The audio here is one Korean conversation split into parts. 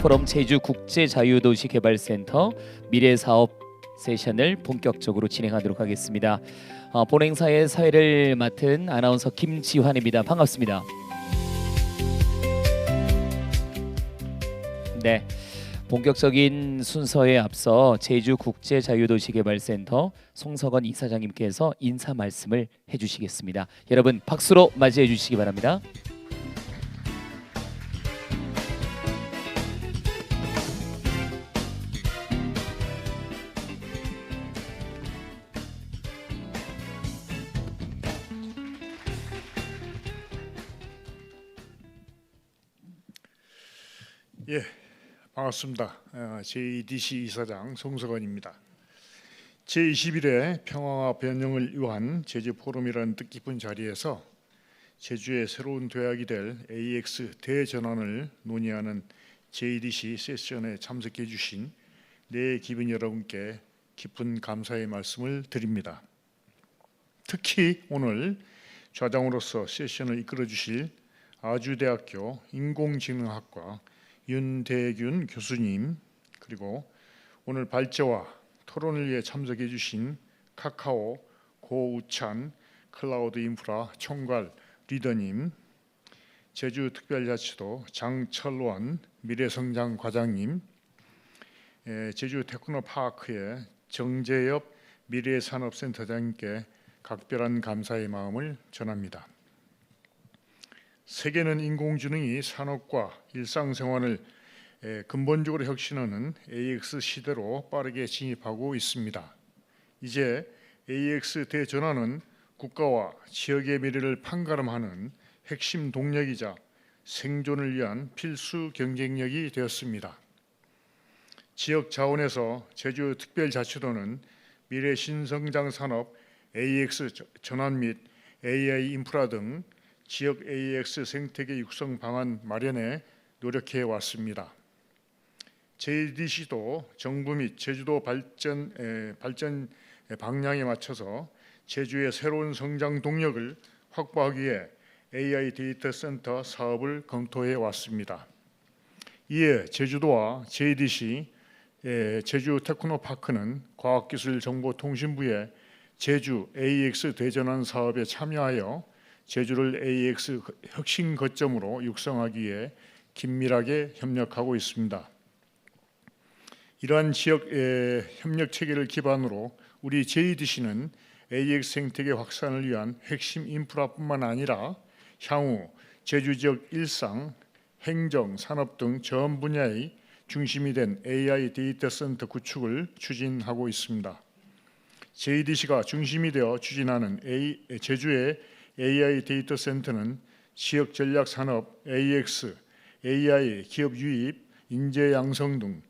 포럼 제주국제자유도시개발센터 미래사업 세션을 본격적으로 진행하도록 하겠습니다. 본행사의 사회를 맡은 아나운서 김지환입니다. 반갑습니다. 네, 본격적인 순서에 앞서 제주국제자유도시개발센터 송석원 이사장님께서 인사 말씀을 해주시겠습니다. 여러분 박수로 맞이해 주시기 바랍니다. 예, 반갑습니다. JDC 이사장 송석원입니다. 제21회 평화와 변형을 위한 제주 포럼이라는 뜻깊은 자리에서 제주의 새로운 도약이 될 AX 대전환을 논의하는 JDC 세션에 참석해 주신 네 기빈 여러분께 깊은 감사의 말씀을 드립니다. 특히 오늘 좌장으로서 세션을 이끌어 주실 아주대학교 인공지능학과 윤대균 교수님, 그리고 오늘 발제와 토론을 위해 참석해 주신 카카오 고우찬 클라우드 인프라 총괄 리더님, 제주특별자치도 장철원 미래성장 과장님, 제주 테크노파크의 정재엽 미래산업센터장님께 각별한 감사의 마음을 전합니다. 세계는 인공지능이 산업과 일상생활을 근본적으로 혁신하는 AX 시대로 빠르게 진입하고 있습니다. 이제 AX 대전환은 국가와 지역의 미래를 판가름하는 핵심 동력이자 생존을 위한 필수 경쟁력이 되었습니다. 지역 자원에서 제주특별자치도는 미래 신성장 산업 AX 전환 및 AI 인프라 등 지역 AX 생태계 육성 방안 마련에 노력해 왔습니다. JDC도 정부 및 제주도 발전 방향에 맞춰서 제주의 새로운 성장 동력을 확보하기 위해 AI 데이터 센터 사업을 검토해 왔습니다. 이에 제주도와 JDC, 제주 테크노파크는 과학기술정보통신부의 제주 AX 대전환 사업에 참여하여 제주를 AX 혁신 거점으로 육성하기 위해 긴밀하게 협력하고 있습니다. 이러한 지역 협력 체계를 기반으로 우리 JDC는 AX 생태계 확산을 위한 핵심 인프라뿐만 아니라 향후 제주 지역 일상, 행정, 산업 등 전 분야의 중심이 된 AI 데이터 센터 구축을 추진하고 있습니다. JDC가 중심이 되어 추진하는 제주의 AI 데이터 센터는 지역 전략 산업 AX, AI 기업 유입, 인재 양성 등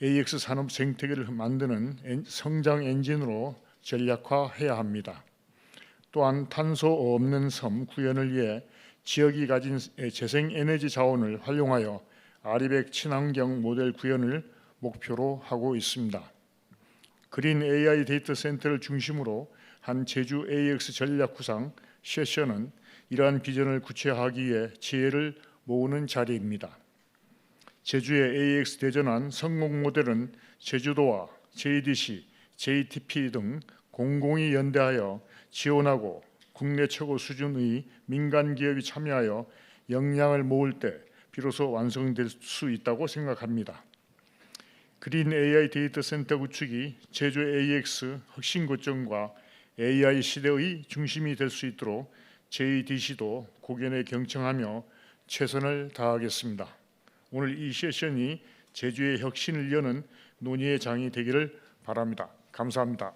AX 산업 생태계를 만드는 성장 엔진으로 전략화해야 합니다. 또한 탄소 없는 섬 구현을 위해 지역이 가진 재생 에너지 자원을 활용하여 아리백 친환경 모델 구현을 목표로 하고 있습니다. 그린 AI 데이터 센터를 중심으로 한 제주 AX 전략 구상 세션은 이러한 비전을 구체화하기 위해 지혜를 모으는 자리입니다. 제주의 AX 대전환 성공 모델은 제주도와 JDC, JTP 등 공공이 연대하여 지원하고 국내 최고 수준의 민간 기업이 참여하여 역량을 모을 때 비로소 완성될 수 있다고 생각합니다. 그린 AI 데이터 센터 구축이 제주 AX 혁신 거점과 AI 시대의 중심이 될 수 있도록 JDC도 고견에 경청하며 최선을 다하겠습니다. 오늘 이 세션이 제주의 혁신을 여는 논의의 장이 되기를 바랍니다. 감사합니다.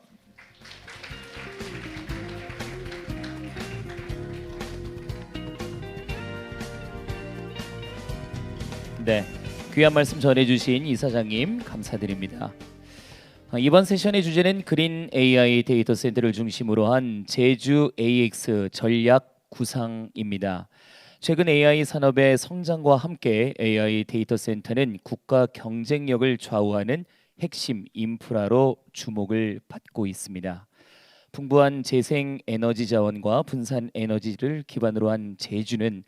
네, 귀한 말씀 전해주신 이사장님 감사드립니다. 이번 세션의 주제는 그린 AI 데이터 센터를 중심으로 한 제주 AX 전략 구상입니다. 최근 AI 산업의 성장과 함께 AI 데이터 센터는 국가 경쟁력을 좌우하는 핵심 인프라로 주목을 받고 있습니다. 풍부한 재생 에너지 자원과 분산 에너지를 기반으로 한 제주는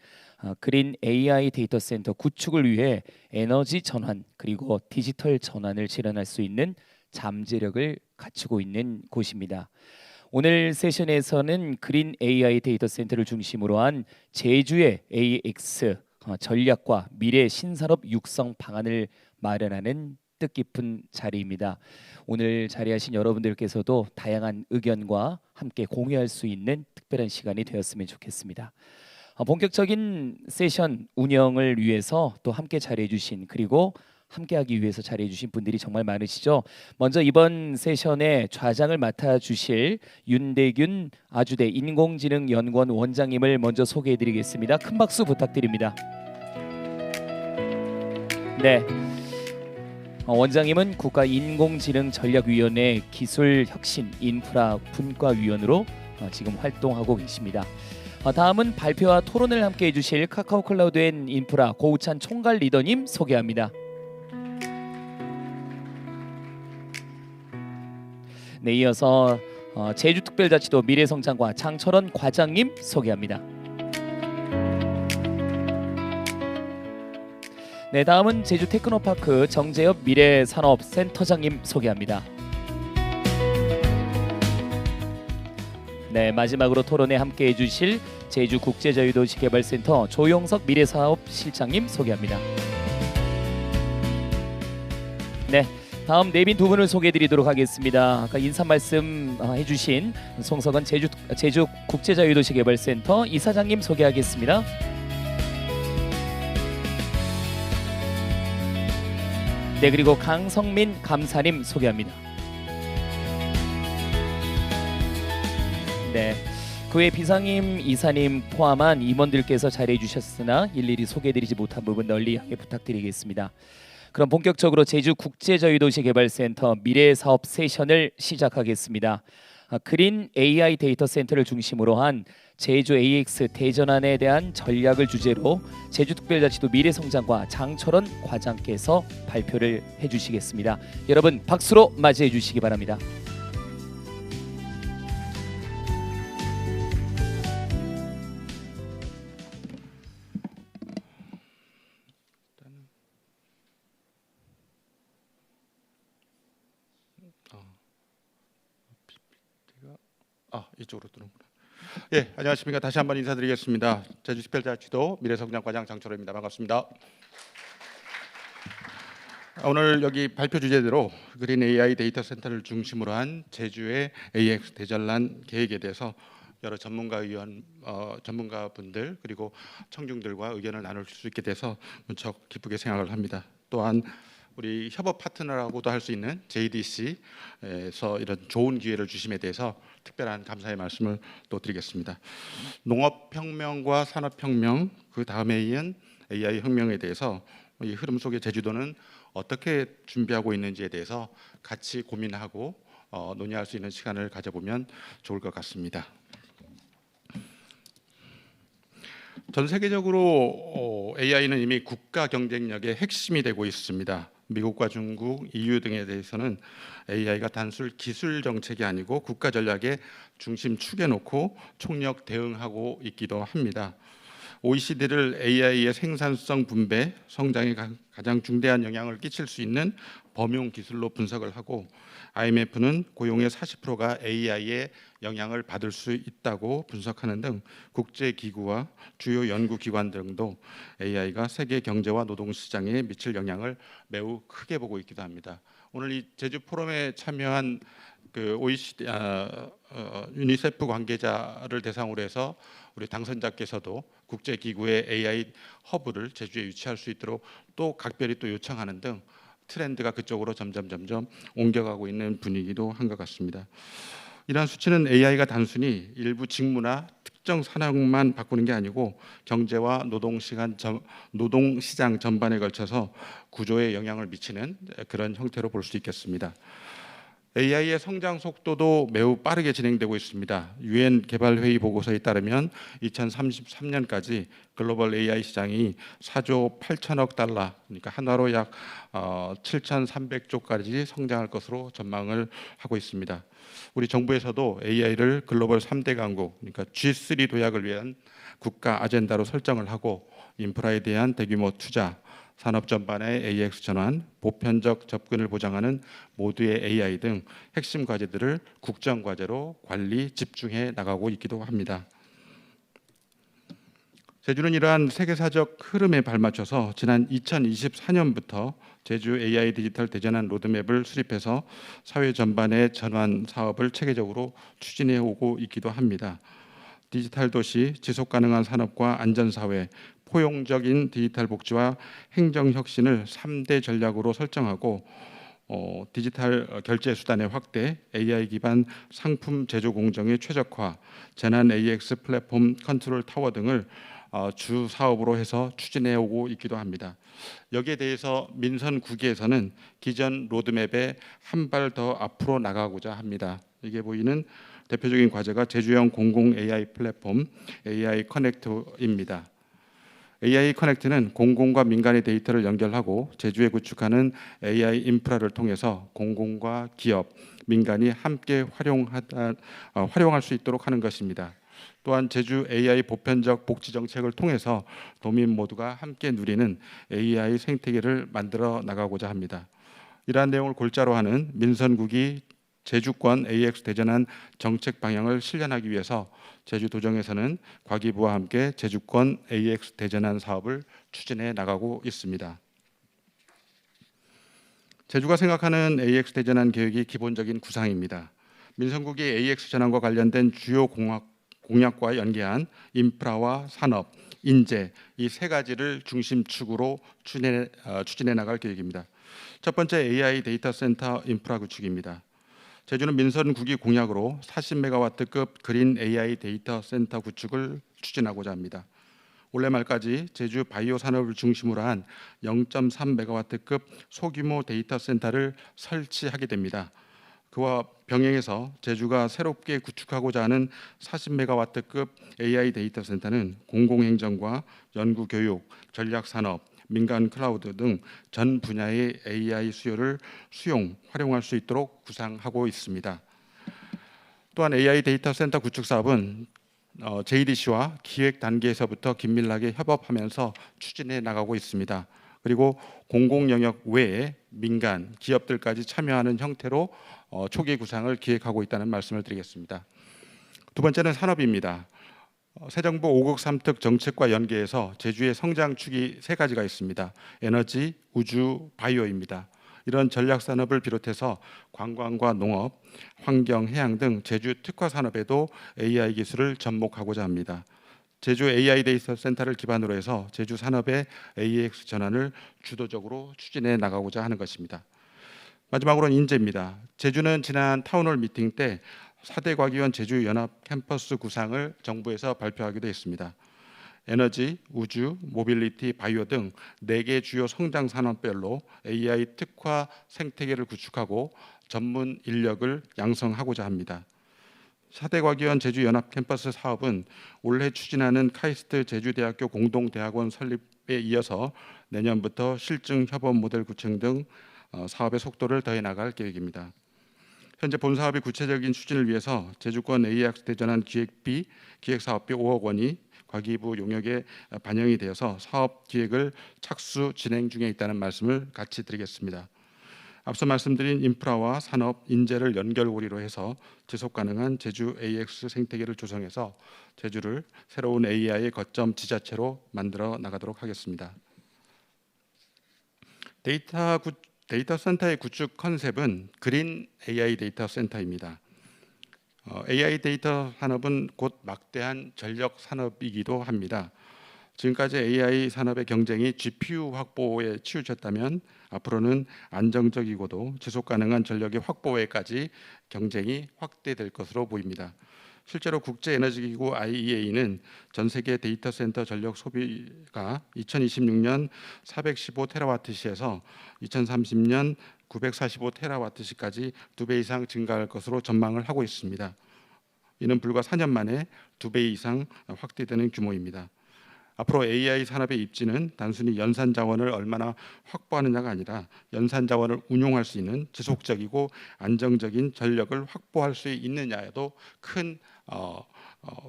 그린 AI 데이터 센터 구축을 위해 에너지 전환 그리고 디지털 전환을 실현할 수 있는 잠재력을 갖추고 있는 곳입니다. 오늘 세션에서는 그린 AI 데이터 센터를 중심으로 한 제주의 AX 전략과 미래 신산업 육성 방안을 마련하는 뜻깊은 자리입니다. 오늘 자리하신 여러분들께서도 다양한 의견과 함께 공유할 수 있는 특별한 시간이 되었으면 좋겠습니다. 본격적인 세션 운영을 위해서 또 함께 자리해 주신 그리고 함께하기 위해서 자리해 주신 분들이 정말 많으시죠. 먼저 이번 세션의 좌장을 맡아 주실 윤대균 아주대 인공지능연구원 원장님을 먼저 소개해 드리겠습니다. 큰 박수 부탁드립니다. 네. 원장님은 국가인공지능전략위원회 기술혁신 인프라 분과위원으로 지금 활동하고 계십니다. 다음은 발표와 토론을 함께 해주실 카카오 클라우드 앤 인프라 고우찬 총괄 리더님 소개합니다. 네, 이어서 제주특별자치도 미래성장과 장철원 과장님 소개합니다. 네, 다음은 제주 테크노파크 정재엽 미래산업센터장님 소개합니다. 네, 마지막으로 토론에 함께해 주실 제주국제자유도시개발센터 조용석 미래사업실장님 소개합니다. 네, 다음 내빈 두 분을 소개해드리도록 하겠습니다. 아까 인사 말씀 해주신 송석원 제주국제자유도시개발센터 이사장님 소개하겠습니다. 네, 그리고 강성민 감사님 소개합니다. 네, 그 외 비상임 이사님 포함한 임원들께서 자리해 주셨으나 일일이 소개해드리지 못한 부분 널리 양해 부탁드리겠습니다. 그럼 본격적으로 제주국제자유도시개발센터 미래사업 세션을 시작하겠습니다. 그린 AI 데이터 센터를 중심으로 한 제주 AX 대전환에 대한 전략을 주제로 제주특별자치도 미래성장과 장철원 과장께서 발표를 해주시겠습니다. 여러분 박수로 맞이해 주시기 바랍니다. 이쪽으로 들어오구나. 예, 안녕하십니까. 다시 한번 인사드리겠습니다. 제주특별자치도 미래성장과장 장철호입니다. 반갑습니다. 오늘 여기 발표 주제대로 그린 AI 데이터 센터를 중심으로 한 제주의 AX 대전환 계획에 대해서 여러 전문가분들 그리고 청중들과 의견을 나눌 수 있게 돼서 무척 기쁘게 생각을 합니다. 또한 우리 협업 파트너라고도 할 수 있는 JDC에서 이런 좋은 기회를 주심에 대해서 특별한 감사의 말씀을 또 드리겠습니다. 농업혁명과 산업혁명 그 다음에 이은 AI 혁명에 대해서 이 흐름 속에 제주도는 어떻게 준비하고 있는지에 대해서 같이 고민하고 논의할 수 있는 시간을 가져보면 좋을 것 같습니다. 전 세계적으로 AI는 이미 국가 경쟁력의 핵심이 되고 있습니다. 미국과 중국, EU 등에 대해서는 AI가 단순 기술 정책이 아니고 국가 전략의 중심축에 놓고 총력 대응하고 있기도 합니다. OECD를 AI의 생산성 분배, 성장에 가장 중대한 영향을 끼칠 수 있는 범용 기술로 분석을 하고 IMF는 고용의 40%가 AI의 영향을 받을 수 있다고 분석하는 등 국제기구와 주요 연구기관 등도 AI가 세계 경제와 노동시장에 미칠 영향을 매우 크게 보고 있기도 합니다. 오늘 이 제주 포럼에 참여한 그 OECD, 유니세프 관계자를 대상으로 해서 우리 당선자께서도 국제기구의 AI 허브를 제주에 유치할 수 있도록 또 각별히 또 요청하는 등 트렌드가 그쪽으로 점점 옮겨가고 있는 분위기도 한 것 같습니다. 이러한 수치는 AI가 단순히 일부 직무나 특정 산업만 바꾸는 게 아니고 경제와 노동시장 전반에 걸쳐서 구조에 영향을 미치는 그런 형태로 볼 수 있겠습니다. AI의 성장 속도도 매우 빠르게 진행되고 있습니다. 유엔 개발회의 보고서에 따르면 2033년까지 글로벌 AI 시장이 4조 8천억 달러, 그러니까 한화로 약 7,300조까지 성장할 것으로 전망을 하고 있습니다. 우리 정부에서도 AI를 글로벌 3대 강국, 그러니까 G3 도약을 위한 국가 아젠다로 설정을 하고 인프라에 대한 대규모 투자, 산업 전반의 AX 전환, 보편적 접근을 보장하는 모두의 AI 등 핵심 과제들을 국정 과제로 관리 집중해 나가고 있기도 합니다. 제주는 이러한 세계사적 흐름에 발맞춰서 지난 2024년부터 제주 AI 디지털 대전환 로드맵을 수립해서 사회 전반의 전환 사업을 체계적으로 추진해 오고 있기도 합니다. 디지털 도시, 지속 가능한 산업과 안전 사회, 포용적인 디지털 복지와 행정 혁신을 3대 전략으로 설정하고 디지털 결제 수단의 확대, AI 기반 상품 제조 공정의 최적화, 재난 AX 플랫폼 컨트롤 타워 등을 주 사업으로 해서 추진해 오고 있기도 합니다. 여기에 대해서 민선구기에서는 기존 로드맵에 한 발 더 앞으로 나가고자 합니다. 이게 보이는 대표적인 과제가 제주형 공공 AI 플랫폼 AI 커넥트입니다. AI 커넥트는 공공과 민간의 데이터를 연결하고 제주에 구축하는 AI 인프라를 통해서 공공과 기업, 민간이 함께 활용할 수 있도록 하는 것입니다. 또한 제주 AI 보편적 복지 정책을 통해서 도민 모두가 함께 누리는 AI 생태계를 만들어 나가고자 합니다. 이러한 내용을 골자로 하는 민선국이 제주권 AX 대전환 정책 방향을 실현하기 위해서 제주도정에서는 과기부와 함께 제주권 AX 대전환 사업을 추진해 나가고 있습니다. 제주가 생각하는 AX 대전환 계획이 기본적인 구상입니다. 민선국이 AX 전환과 관련된 주요 공약과 연계한 인프라와 산업, 인재 이 세 가지를 중심축으로 추진해 나갈 계획입니다. 첫 번째 AI 데이터 센터 인프라 구축입니다. 제주는 민선국이 공약으로 40메가와트급 그린 AI 데이터 센터 구축을 추진하고자 합니다. 올해 말까지 제주 바이오 산업을 중심으로 한 0.3메가와트급 소규모 데이터 센터를 설치하게 됩니다. 그와 병행해서 제주가 새롭게 구축하고자 하는 40메가와트급 AI 데이터 센터는 공공행정과 연구교육, 전략산업, 민간 클라우드 등 전 분야의 AI 수요를 활용할 수 있도록 구상하고 있습니다. 또한 AI 데이터 센터 구축 사업은 JDC와 기획 단계에서부터 긴밀하게 협업하면서 추진해 나가고 있습니다. 그리고 공공 영역 외에 민간, 기업들까지 참여하는 형태로 초기 구상을 기획하고 있다는 말씀을 드리겠습니다. 두 번째는 산업입니다. 새 정부 5국 3특 정책과 연계해서 제주의 성장축이 세 가지가 있습니다. 에너지, 우주, 바이오입니다. 이런 전략 산업을 비롯해서 관광과 농업, 환경, 해양 등 제주 특화 산업에도 AI 기술을 접목하고자 합니다. 제주 AI 데이터 센터를 기반으로 해서 제주 산업의 AX 전환을 주도적으로 추진해 나가고자 하는 것입니다. 마지막으로는 인재입니다. 제주는 지난 타운홀 미팅 때 4대 과기원 제주 연합 캠퍼스 구상을 정부에서 발표하기도 했습니다. 에너지, 우주, 모빌리티, 바이오 등 4개 주요 성장 산업별로 AI 특화 생태계를 구축하고 전문 인력을 양성하고자 합니다. 4대 과기원 제주 연합 캠퍼스 사업은 올해 추진하는 카이스트 제주대학교 공동대학원 설립에 이어서 내년부터 실증 협업 모델 구축 등 사업의 속도를 더해 나갈 계획입니다. 현재 본 사업의 구체적인 추진을 위해서 제주권 AX 대전환 기획사업비 5억 원이 과기부 용역에 반영이 되어서 사업 기획을 착수 진행 중에 있다는 말씀을 같이 드리겠습니다. 앞서 말씀드린 인프라와 산업, 인재를 연결고리로 해서 지속가능한 제주 AX 생태계를 조성해서 제주를 새로운 AI의 거점 지자체로 만들어 나가도록 하겠습니다. 데이터 센터의 구축 컨셉은 그린 AI 데이터 센터입니다. AI 데이터 산업은 곧 막대한 전력 산업이기도 합니다. 지금까지 AI 산업의 경쟁이 GPU 확보에 치우쳤다면 앞으로는 안정적이고도 지속 가능한 전력의 확보에까지 경쟁이 확대될 것으로 보입니다. 실제로 국제에너지기구 IEA는 전 세계 데이터 센터 전력 소비가 2026년 415테라와트시에서 2030년 945테라와트시까지 2배 이상 증가할 것으로 전망을 하고 있습니다. 이는 불과 4년 만에 2배 이상 확대되는 규모입니다. 앞으로 AI 산업의 입지는 단순히 연산 자원을 얼마나 확보하느냐가 아니라 연산 자원을 운용할 수 있는 지속적이고 안정적인 전력을 확보할 수 있느냐에도 큰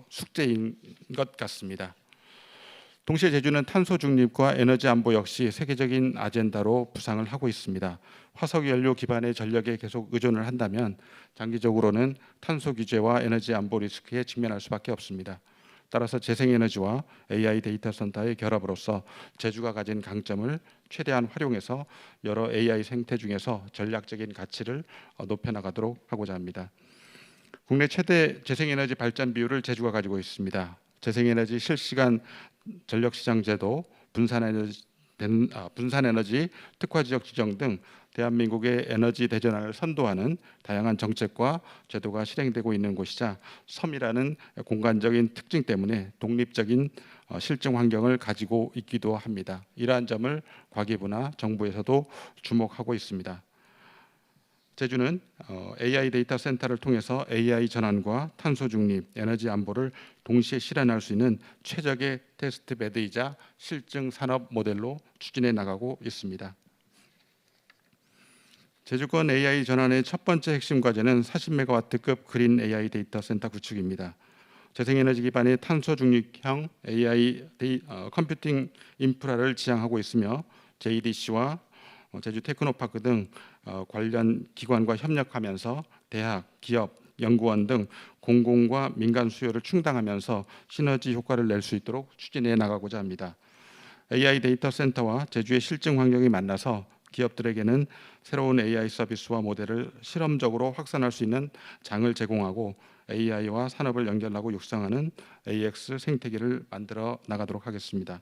숙제인 것 같습니다. 동시에 제주는 탄소 중립과 에너지 안보 역시 세계적인 아젠다로 부상을 하고 있습니다. 화석 연료 기반의 전력에 계속 의존을 한다면 장기적으로는 탄소 규제와 에너지 안보 리스크에 직면할 수밖에 없습니다. 따라서 재생에너지와 AI 데이터 센터의 결합으로서 제주가 가진 강점을 최대한 활용해서 여러 AI 생태 중에서 전략적인 가치를 높여나가도록 하고자 합니다. 국내 최대 재생에너지 발전 비율을 제주가 가지고 있습니다. 재생에너지 실시간 전력시장제도, 분산에너지 특화지역 지정 등 대한민국의 에너지 대전환을 선도하는 다양한 정책과 제도가 실행되고 있는 곳이자 섬이라는 공간적인 특징 때문에 독립적인 실증 환경을 가지고 있기도 합니다. 이러한 점을 과기부나 정부에서도 주목하고 있습니다. 제주는 AI 데이터 센터를 통해서 AI 전환과 탄소 중립, 에너지 안보를 동시에 실현할 수 있는 최적의 테스트 베드이자 실증 산업 모델로 추진해 나가고 있습니다. 제주권 AI 전환의 첫 번째 핵심 과제는 40메가와트급 그린 AI 데이터 센터 구축입니다. 재생에너지 기반의 탄소 중립형 AI 컴퓨팅 인프라를 지향하고 있으며 JEDC와 제주 테크노파크 등 관련 기관과 협력하면서 대학, 기업, 연구원 등 공공과 민간 수요를 충당하면서 시너지 효과를 낼 수 있도록 추진해 나가고자 합니다. AI 데이터 센터와 제주의 실증 환경이 만나서 기업들에게는 새로운 AI 서비스와 모델을 실험적으로 확산할 수 있는 장을 제공하고 AI와 산업을 연결하고 육성하는 AX 생태계를 만들어 나가도록 하겠습니다.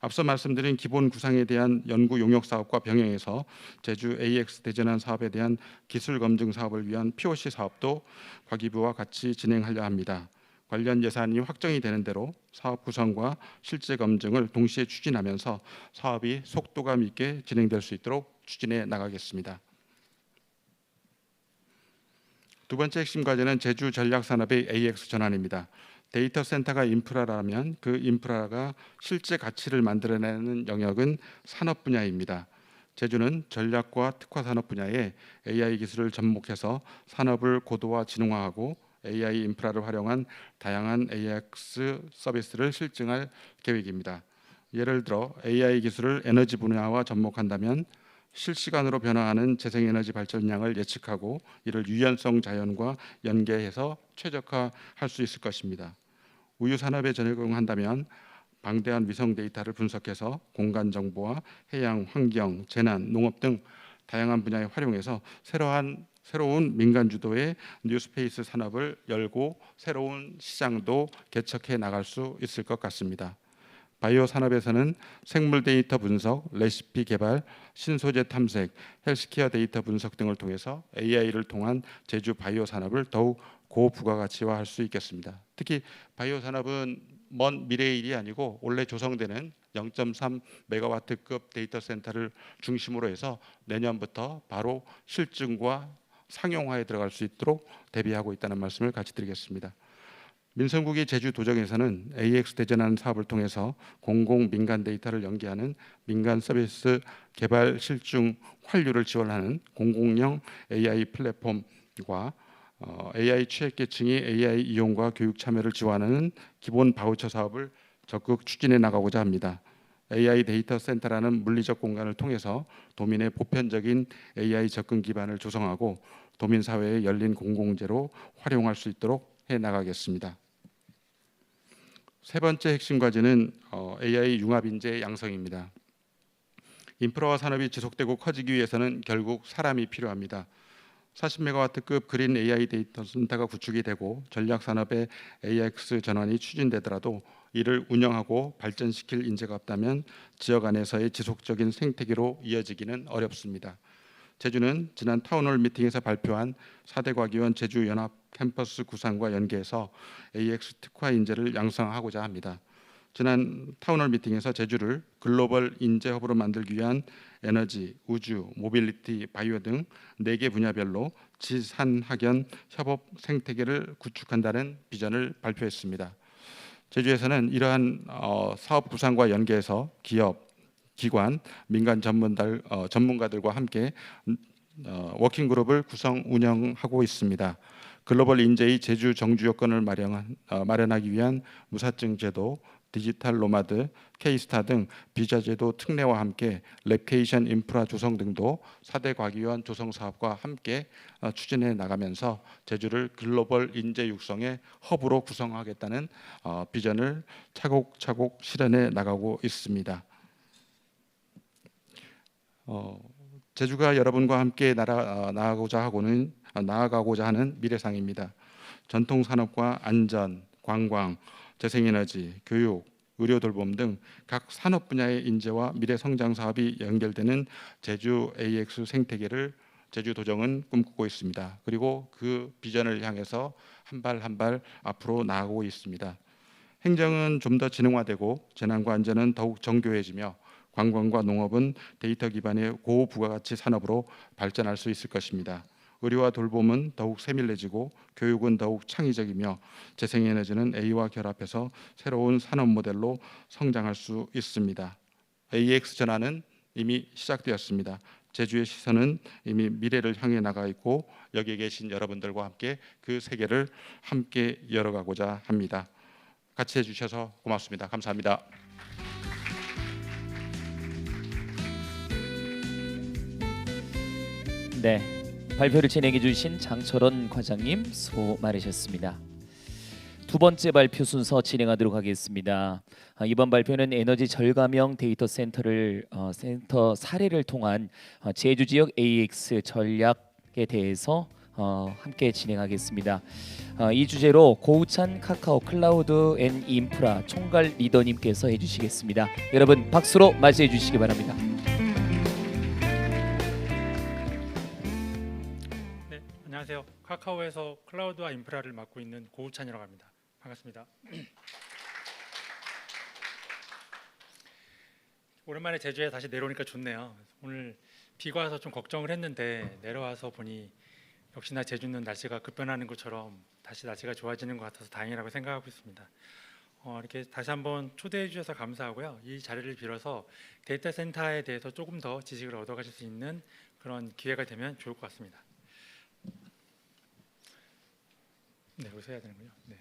앞서 말씀드린 기본 구상에 대한 연구 용역 사업과 병행해서 제주 AX 대전환 사업에 대한 기술 검증 사업을 위한 POC 사업도 과기부와 같이 진행하려 합니다. 관련 예산이 확정이 되는 대로 사업 구성과 실제 검증을 동시에 추진하면서 사업이 속도감 있게 진행될 수 있도록 추진해 나가겠습니다. 두 번째 핵심 과제는 제주 전략산업의 AX 전환입니다. 데이터 센터가 인프라라면 그 인프라가 실제 가치를 만들어내는 영역은 산업 분야입니다. 제주는 전략과 특화 산업 분야에 AI 기술을 접목해서 산업을 고도화 진흥화하고 AI 인프라를 활용한 다양한 AX 서비스를 실증할 계획입니다. 예를 들어 AI 기술을 에너지 분야와 접목한다면 실시간으로 변화하는 재생에너지 발전량을 예측하고 이를 유연성 자연과 연계해서 최적화할 수 있을 것입니다. 우유 산업에 적용한다면 방대한 위성 데이터를 분석해서 공간 정보와 해양, 환경, 재난, 농업 등 다양한 분야에 활용해서 새로운 민간 주도의 뉴스페이스 산업을 열고 새로운 시장도 개척해 나갈 수 있을 것 같습니다. 바이오 산업에서는 생물 데이터 분석, 레시피 개발, 신소재 탐색, 헬스케어 데이터 분석 등을 통해서 AI를 통한 제주 바이오 산업을 더욱 고부가가치화할 수 있겠습니다. 특히 바이오 산업은 먼 미래의 일이 아니고 원래 조성되는 0.3메가와트급 데이터 센터를 중심으로 해서 내년부터 바로 실증과 상용화에 들어갈 수 있도록 대비하고 있다는 말씀을 같이 드리겠습니다. 민선국이 제주 도정에서는 AX 대전환 사업을 통해서 공공 민간 데이터를 연계하는 민간 서비스 개발 실증 환류를 지원하는 공공형 AI 플랫폼과 AI 취약계층이 AI 이용과 교육 참여를 지원하는 기본 바우처 사업을 적극 추진해 나가고자 합니다. AI 데이터 센터라는 물리적 공간을 통해서 도민의 보편적인 AI 접근 기반을 조성하고 도민 사회의 열린 공공재로 활용할 수 있도록 해 나가겠습니다. 세 번째 핵심 과제는 AI 융합 인재 양성입니다. 인프라와 산업이 지속되고 커지기 위해서는 결국 사람이 필요합니다. 40메가와트급 그린 AI 데이터 센터가 구축이 되고 전략 산업의 AX 전환이 추진되더라도 이를 운영하고 발전시킬 인재가 없다면 지역 안에서의 지속적인 생태계로 이어지기는 어렵습니다. 제주는 지난 타운홀 미팅에서 발표한 4대 과기원 제주 연합 캠퍼스 구상과 연계해서 AX 특화 인재를 양성하고자 합니다. 지난 타운홀 미팅에서 제주를 글로벌 인재 허브로 만들기 위한 에너지, 우주, 모빌리티, 바이오 등 4개 분야별로 지산학연 협업 생태계를 구축한다는 비전을 발표했습니다. 제주에서는 이러한 사업 구상과 연계해서 기업, 기관, 민간 전문가들과 함께 워킹그룹을 구성 운영하고 있습니다. 글로벌 인재의 제주 정주 여건을 마련하기 위한 무사증 제도, 디지털 노마드, K스타 등 비자 제도 특례와 함께 랩케이션 인프라 조성 등도 4대 과기원 조성 사업과 함께 추진해 나가면서 제주를 글로벌 인재 육성의 허브로 구성하겠다는 비전을 차곡차곡 실현해 나가고 있습니다. 제주가 여러분과 함께 나아가고자 하는 미래상입니다. 전통 산업과 안전, 관광, 재생에너지, 교육, 의료 돌봄 등 각 산업 분야의 인재와 미래 성장 사업이 연결되는 제주 AX 생태계를 제주도정은 꿈꾸고 있습니다. 그리고 그 비전을 향해서 한 발 한 발 앞으로 나아가고 있습니다. 행정은 좀 더 지능화되고 재난과 안전은 더욱 정교해지며 관광과 농업은 데이터 기반의 고부가가치 산업으로 발전할 수 있을 것입니다. 의료와 돌봄은 더욱 세밀해지고 교육은 더욱 창의적이며 재생에너지는 A와 결합해서 새로운 산업 모델로 성장할 수 있습니다. AX 전환은 이미 시작되었습니다. 제주의 시선은 이미 미래를 향해 나가 있고 여기에 계신 여러분들과 함께 그 세계를 함께 열어가고자 합니다. 같이 해주셔서 고맙습니다. 감사합니다. 네, 발표를 진행해 주신 장철원 과장님 수고 많으셨습니다. 두 번째 발표 순서 진행하도록 하겠습니다. 이번 발표는 에너지 절감형 데이터 센터 사례를 통한 제주 지역 AX 전략에 대해서 함께 진행하겠습니다. 이 주제로 고우찬 카카오 클라우드 앤 인프라 총괄 리더님께서 해주시겠습니다. 여러분 박수로 맞이해 주시기 바랍니다. 네, 안녕하세요. 카카오에서 클라우드와 인프라를 맡고 있는 고우찬이라고 합니다. 반갑습니다. 오랜만에 제주에 다시 내려오니까 좋네요. 오늘 비가 와서 좀 걱정을 했는데 내려와서 보니 역시나 제주는 날씨가 급변하는 것처럼 다시 날씨가 좋아지는 것 같아서 다행이라고 생각하고 있습니다. 이렇게 다시 한번 초대해 주셔서 감사하고요. 이 자리를 빌어서 데이터 센터에 대해서 조금 더 지식을 얻어가실 수 있는 그런 기회가 되면 좋을 것 같습니다. 네, 여기서 해야 되는군요. 네.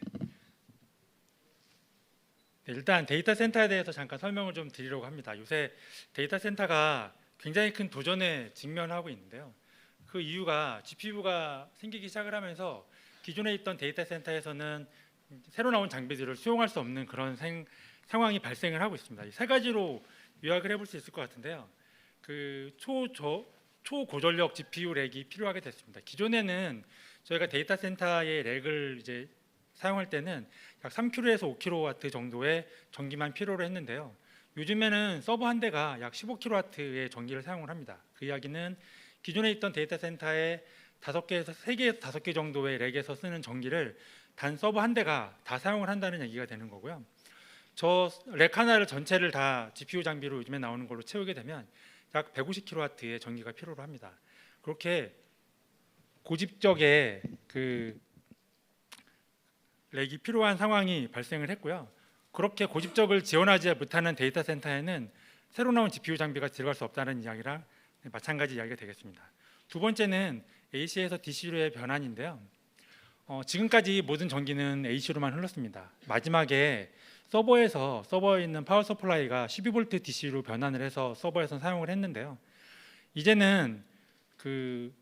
네, 일단 데이터 센터에 대해서 잠깐 설명을 좀 드리려고 합니다. 요새 데이터 센터가 굉장히 큰 도전에 직면하고 있는데요. 그 이유가 GPU가 생기기 시작을 하면서 기존에 있던 데이터 센터에서는 새로 나온 장비들을 수용할 수 없는 그런 상황이 발생을 하고 있습니다. 이 세 가지로 요약을 해볼 수 있을 것 같은데요. 그 초고전력 GPU 렉이 필요하게 됐습니다. 기존에는 저희가 데이터 센터의 렉을 이제 사용할 때는 약 3kW에서 5kW 정도의 전기만 필요로 했는데요. 요즘에는 서버 한 대가 약 15kW의 전기를 사용을 합니다. 그 이야기는 기존에 있던 데이터 센터에 5개에서 3개에서 5개 정도의 렉에서 쓰는 전기를 단 서버 한 대가 다 사용을 한다는 얘기가 되는 거고요. 저 렉 하나를 전체를 다 GPU 장비로 요즘에 나오는 걸로 채우게 되면 약 150kW의 전기가 필요로 합니다. 그렇게 고집적의 그 렉이 필요한 상황이 발생을 했고요. 그렇게 고집적을 지원하지 못하는 데이터 센터에는 새로 나온 GPU 장비가 들어갈 수 없다는 이야기랑 마찬가지 이야기가 되겠습니다. 두 번째는 AC에서 DC로의 변환인데요. 지금까지 모든 전기는 AC로만 흘렀습니다. 마지막에 서버에 있는 파워 서플라이가 12V DC로 변환을 해서 서버에서 사용을 했는데요. 이제는 그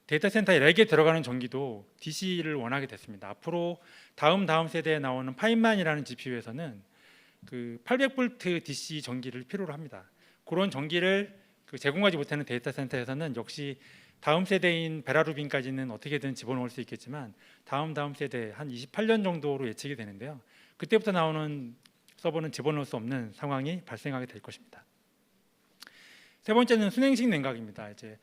데이터 센터의 렉에 들어가는 전기도 DC를 원하게 됐습니다. 앞으로 다음 세대에 나오는 파인만이라는 GPU에서는 그 800V DC 전기를 필요로 합니다. 그런 전기를 제공하지 못하는 데이터 센터에서는 역시 다음 세대인 베라루빈까지는 어떻게든 집어넣을 수 있겠지만 다음 세대 한 28년 정도로 예측이 되는데요. 그때부터 나오는 서버는 집어넣을 수 없는 상황이 발생하게 될 것입니다. 세 번째는 순행식 냉각입니다. 이제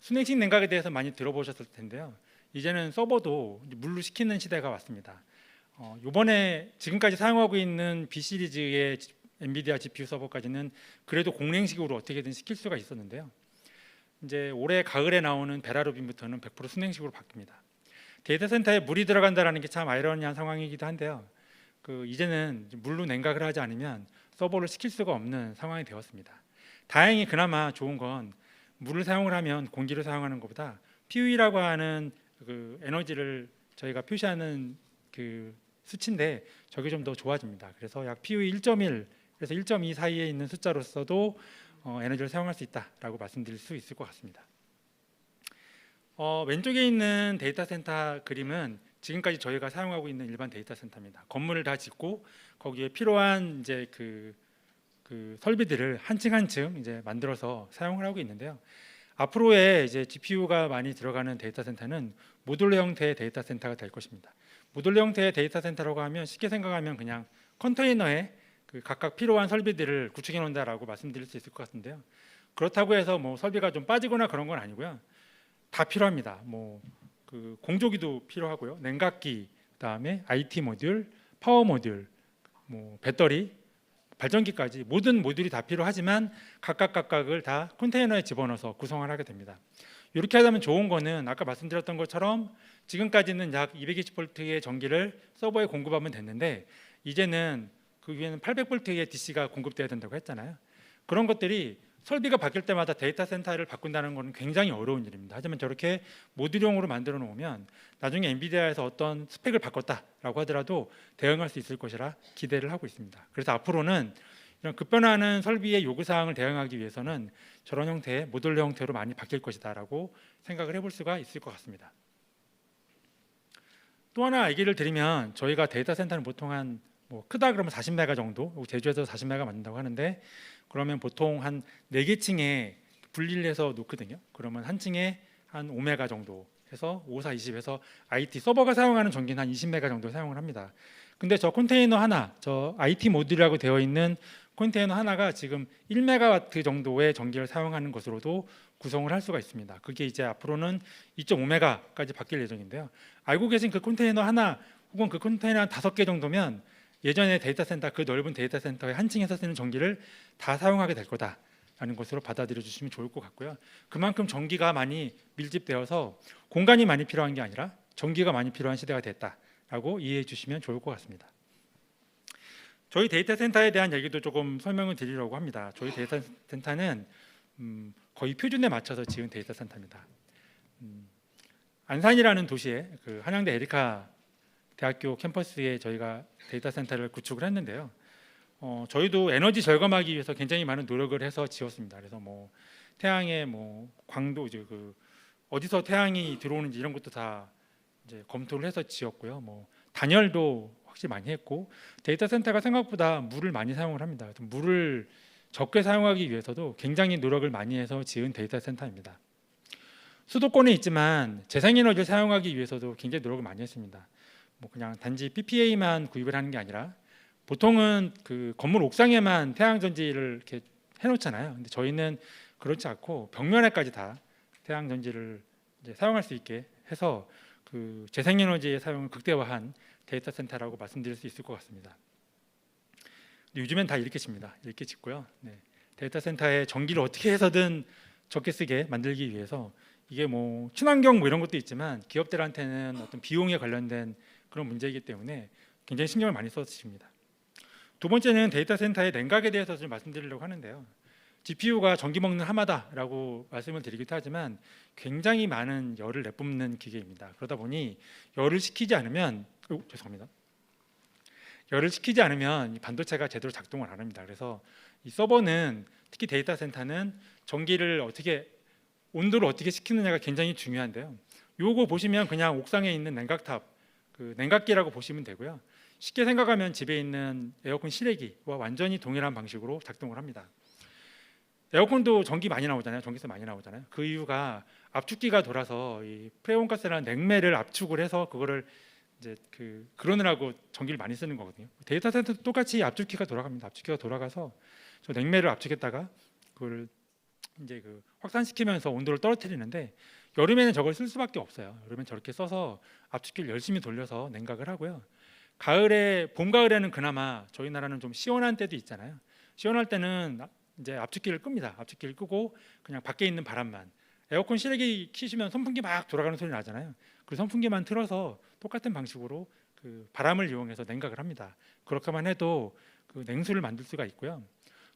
순행식 냉각에 대해서 많이 들어보셨을 텐데요. 이제는 서버도 물로 식히는 시대가 왔습니다. 이번에 지금까지 사용하고 있는 B 시리즈의 엔비디아 GPU 서버까지는 그래도 공냉식으로 어떻게든 시킬 수가 있었는데요. 이제 올해 가을에 나오는 베라루빈부터는 100% 순행식으로 바뀝니다. 데이터 센터에 물이 들어간다는 게 참 아이러니한 상황이기도 한데요. 이제는 물로 냉각을 하지 않으면 서버를 시킬 수가 없는 상황이 되었습니다. 다행히 그나마 좋은 건 물을 사용을 하면 공기를 사용하는 것보다 PUE라고 하는 그 에너지를 저희가 표시하는 그 수치인데 저게 좀 더 좋아집니다. 그래서 약 PUE 1.1 그래서 1.2 사이에 있는 숫자로서도 에너지를 사용할 수 있다라고 말씀드릴 수 있을 것 같습니다. 왼쪽에 있는 데이터 센터 그림은 지금까지 저희가 사용하고 있는 일반 데이터 센터입니다. 건물을 다 짓고 거기에 필요한 이제 그 설비들을 한 층 한 층 이제 만들어서 사용을 하고 있는데요. 앞으로의 이제 GPU가 많이 들어가는 데이터 센터는 모듈러 형태의 데이터 센터가 될 것입니다. 모듈러 형태의 데이터 센터라고 하면 쉽게 생각하면 그냥 컨테이너에 그 각각 필요한 설비들을 구축해 놓는다라고 말씀드릴 수 있을 것 같은데요. 그렇다고 해서 뭐 설비가 좀 빠지거나 그런 건 아니고요. 다 필요합니다. 뭐 그 공조기도 필요하고요. 냉각기, 그다음에 IT 모듈, 파워 모듈, 뭐 배터리, 발전기까지 모든 모듈이 다 필요하지만 각각을 다 컨테이너에 집어넣어서 구성을 하게 됩니다. 이렇게 하면 좋은 거는 아까 말씀드렸던 것처럼 지금까지는 약 220V의 전기를 서버에 공급하면 됐는데 이제는 그 위에는 800V의 DC가 공급돼야 된다고 했잖아요. 그런 것들이 설비가 바뀔 때마다 데이터 센터를 바꾼다는 것은 굉장히 어려운 일입니다. 하지만 저렇게 모듈형으로 만들어 놓으면 나중에 엔비디아에서 어떤 스펙을 바꿨다라고 하더라도 대응할 수 있을 것이라 기대를 하고 있습니다. 그래서 앞으로는 이런 급변하는 설비의 요구사항을 대응하기 위해서는 저런 형태의 모듈러 형태로 많이 바뀔 것이다라고 생각을 해볼 수가 있을 것 같습니다. 또 하나 얘기를 드리면 저희가 데이터 센터는 보통 한 뭐 크다 그러면 40메가 정도, 제주에서 40메가 만든다고 하는데 그러면 보통 한 4개 층에 분리를 해서 놓거든요. 그러면 한 층에 한 5메가 정도 해서 54, 20에서 IT 서버가 사용하는 전기는 한 20메가 정도 사용을 합니다. 근데 저 컨테이너 하나, 저 IT 모듈이라고 되어 있는 컨테이너 하나가 지금 1메가와트 정도의 전기를 사용하는 것으로도 구성을 할 수가 있습니다. 그게 이제 앞으로는 2.5메가까지 바뀔 예정인데요. 알고 계신 그 컨테이너 하나 혹은 그 컨테이너 한 5개 정도면 예전에 데이터 센터 그 넓은 데이터 센터의 한 층에서 쓰는 전기를 다 사용하게 될 거다라는 것으로 받아들여 주시면 좋을 것 같고요. 그만큼 전기가 많이 밀집되어서 공간이 많이 필요한 게 아니라 전기가 많이 필요한 시대가 됐다라고 이해해 주시면 좋을 것 같습니다. 저희 데이터 센터에 대한 얘기도 조금 설명을 드리려고 합니다. 저희 데이터 센터는 거의 표준에 맞춰서 지은 데이터 센터입니다. 안산이라는 도시에 그 한양대 에리카 대학교 캠퍼스에 저희가 데이터 센터를 구축을 했는데요. 저희도 에너지 절감하기 위해서 굉장히 많은 노력을 해서 지었습니다. 그래서 뭐 태양의 뭐 광도 이제 그 어디서 태양이 들어오는지 이런 것도 다 이제 검토를 해서 지었고요. 뭐 단열도 확실히 많이 했고 데이터 센터가 생각보다 물을 많이 사용을 합니다. 그래서 물을 적게 사용하기 위해서도 굉장히 노력을 많이 해서 지은 데이터 센터입니다. 수도권에 있지만 재생에너지를 사용하기 위해서도 굉장히 노력을 많이 했습니다. 뭐 그냥 단지 PPA만 구입을 하는 게 아니라 보통은 그 건물 옥상에만 태양 전지를 이렇게 해놓잖아요. 근데 저희는 그렇지 않고 벽면에까지 다 태양 전지를 이제 사용할 수 있게 해서 그 재생에너지의 사용을 극대화한 데이터 센터라고 말씀드릴 수 있을 것 같습니다. 요즘엔 다 이렇게 짓습니다. 이렇게 짓고요. 네. 데이터 센터에 전기를 어떻게 해서든 적게 쓰게 만들기 위해서 이게 뭐 친환경 뭐 이런 것도 있지만 기업들한테는 어떤 비용에 관련된 그런 문제이기 때문에 굉장히 신경을 많이 써주십니다. 두 번째는 데이터 센터의 냉각에 대해서 좀 말씀드리려고 하는데요. GPU가 전기 먹는 하마다라고 말씀을 드리기도 하지만 굉장히 많은 열을 내뿜는 기계입니다. 그러다 보니 열을 식히지 않으면 죄송합니다. 열을 식히지 않으면 이 반도체가 제대로 작동을 안 합니다. 그래서 이 서버는 특히 데이터 센터는 전기를 어떻게 온도를 어떻게 식히느냐가 굉장히 중요한데요. 요거 보시면 그냥 옥상에 있는 냉각탑 그 냉각기라고 보시면 되고요. 쉽게 생각하면 집에 있는 에어컨 실외기와 완전히 동일한 방식으로 작동을 합니다. 에어컨도 전기 많이 나오잖아요. 전기세 많이 나오잖아요. 그 이유가 압축기가 돌아서 이 프레온가스라는 냉매를 압축을 해서 그거를 이제 그러느라고 전기를 많이 쓰는 거거든요. 데이터 센터도 똑같이 압축기가 돌아갑니다. 압축기가 돌아가서 저 냉매를 압축했다가 그걸 이제 확산시키면서 온도를 떨어뜨리는데 여름에는 저걸 쓸 수밖에 없어요. 여름엔 저렇게 써서 압축기를 열심히 돌려서 냉각을 하고요. 봄 가을에는 그나마 저희 나라는 좀 시원한 때도 있잖아요. 시원할 때는 이제 압축기를 끕니다. 압축기를 끄고 그냥 밖에 있는 바람만 에어컨 실외기 키시면 선풍기 막 돌아가는 소리 나잖아요. 그 선풍기만 틀어서 똑같은 방식으로 그 바람을 이용해서 냉각을 합니다. 그렇게만 해도 그 냉수를 만들 수가 있고요.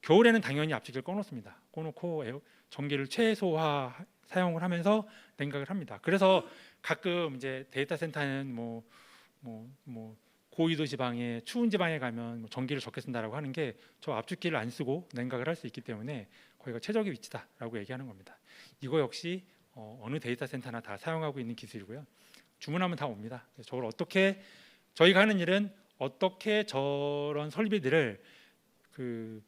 겨울에는 당연히 압축기를 꺼놓습니다. 꺼놓고 전기를 최소화 사용을 하면서 냉각을 합니다. 그래서 가끔 이제 데이터 센터는 고위도 지방에 추운 지방에 가면 뭐 전기를 적게 쓴다라고 하는 게 저 압축기를 안 쓰고 냉각을 할 수 있기 때문에 거기가 최적의 위치다라고 얘기하는 겁니다. 이거 역시 어느 데이터 센터나 다 사용하고 있는 기술이고요. 주문하면 다 옵니다. 저걸 어떻게 저희가 하는 일은 어떻게 저런 설비들을 그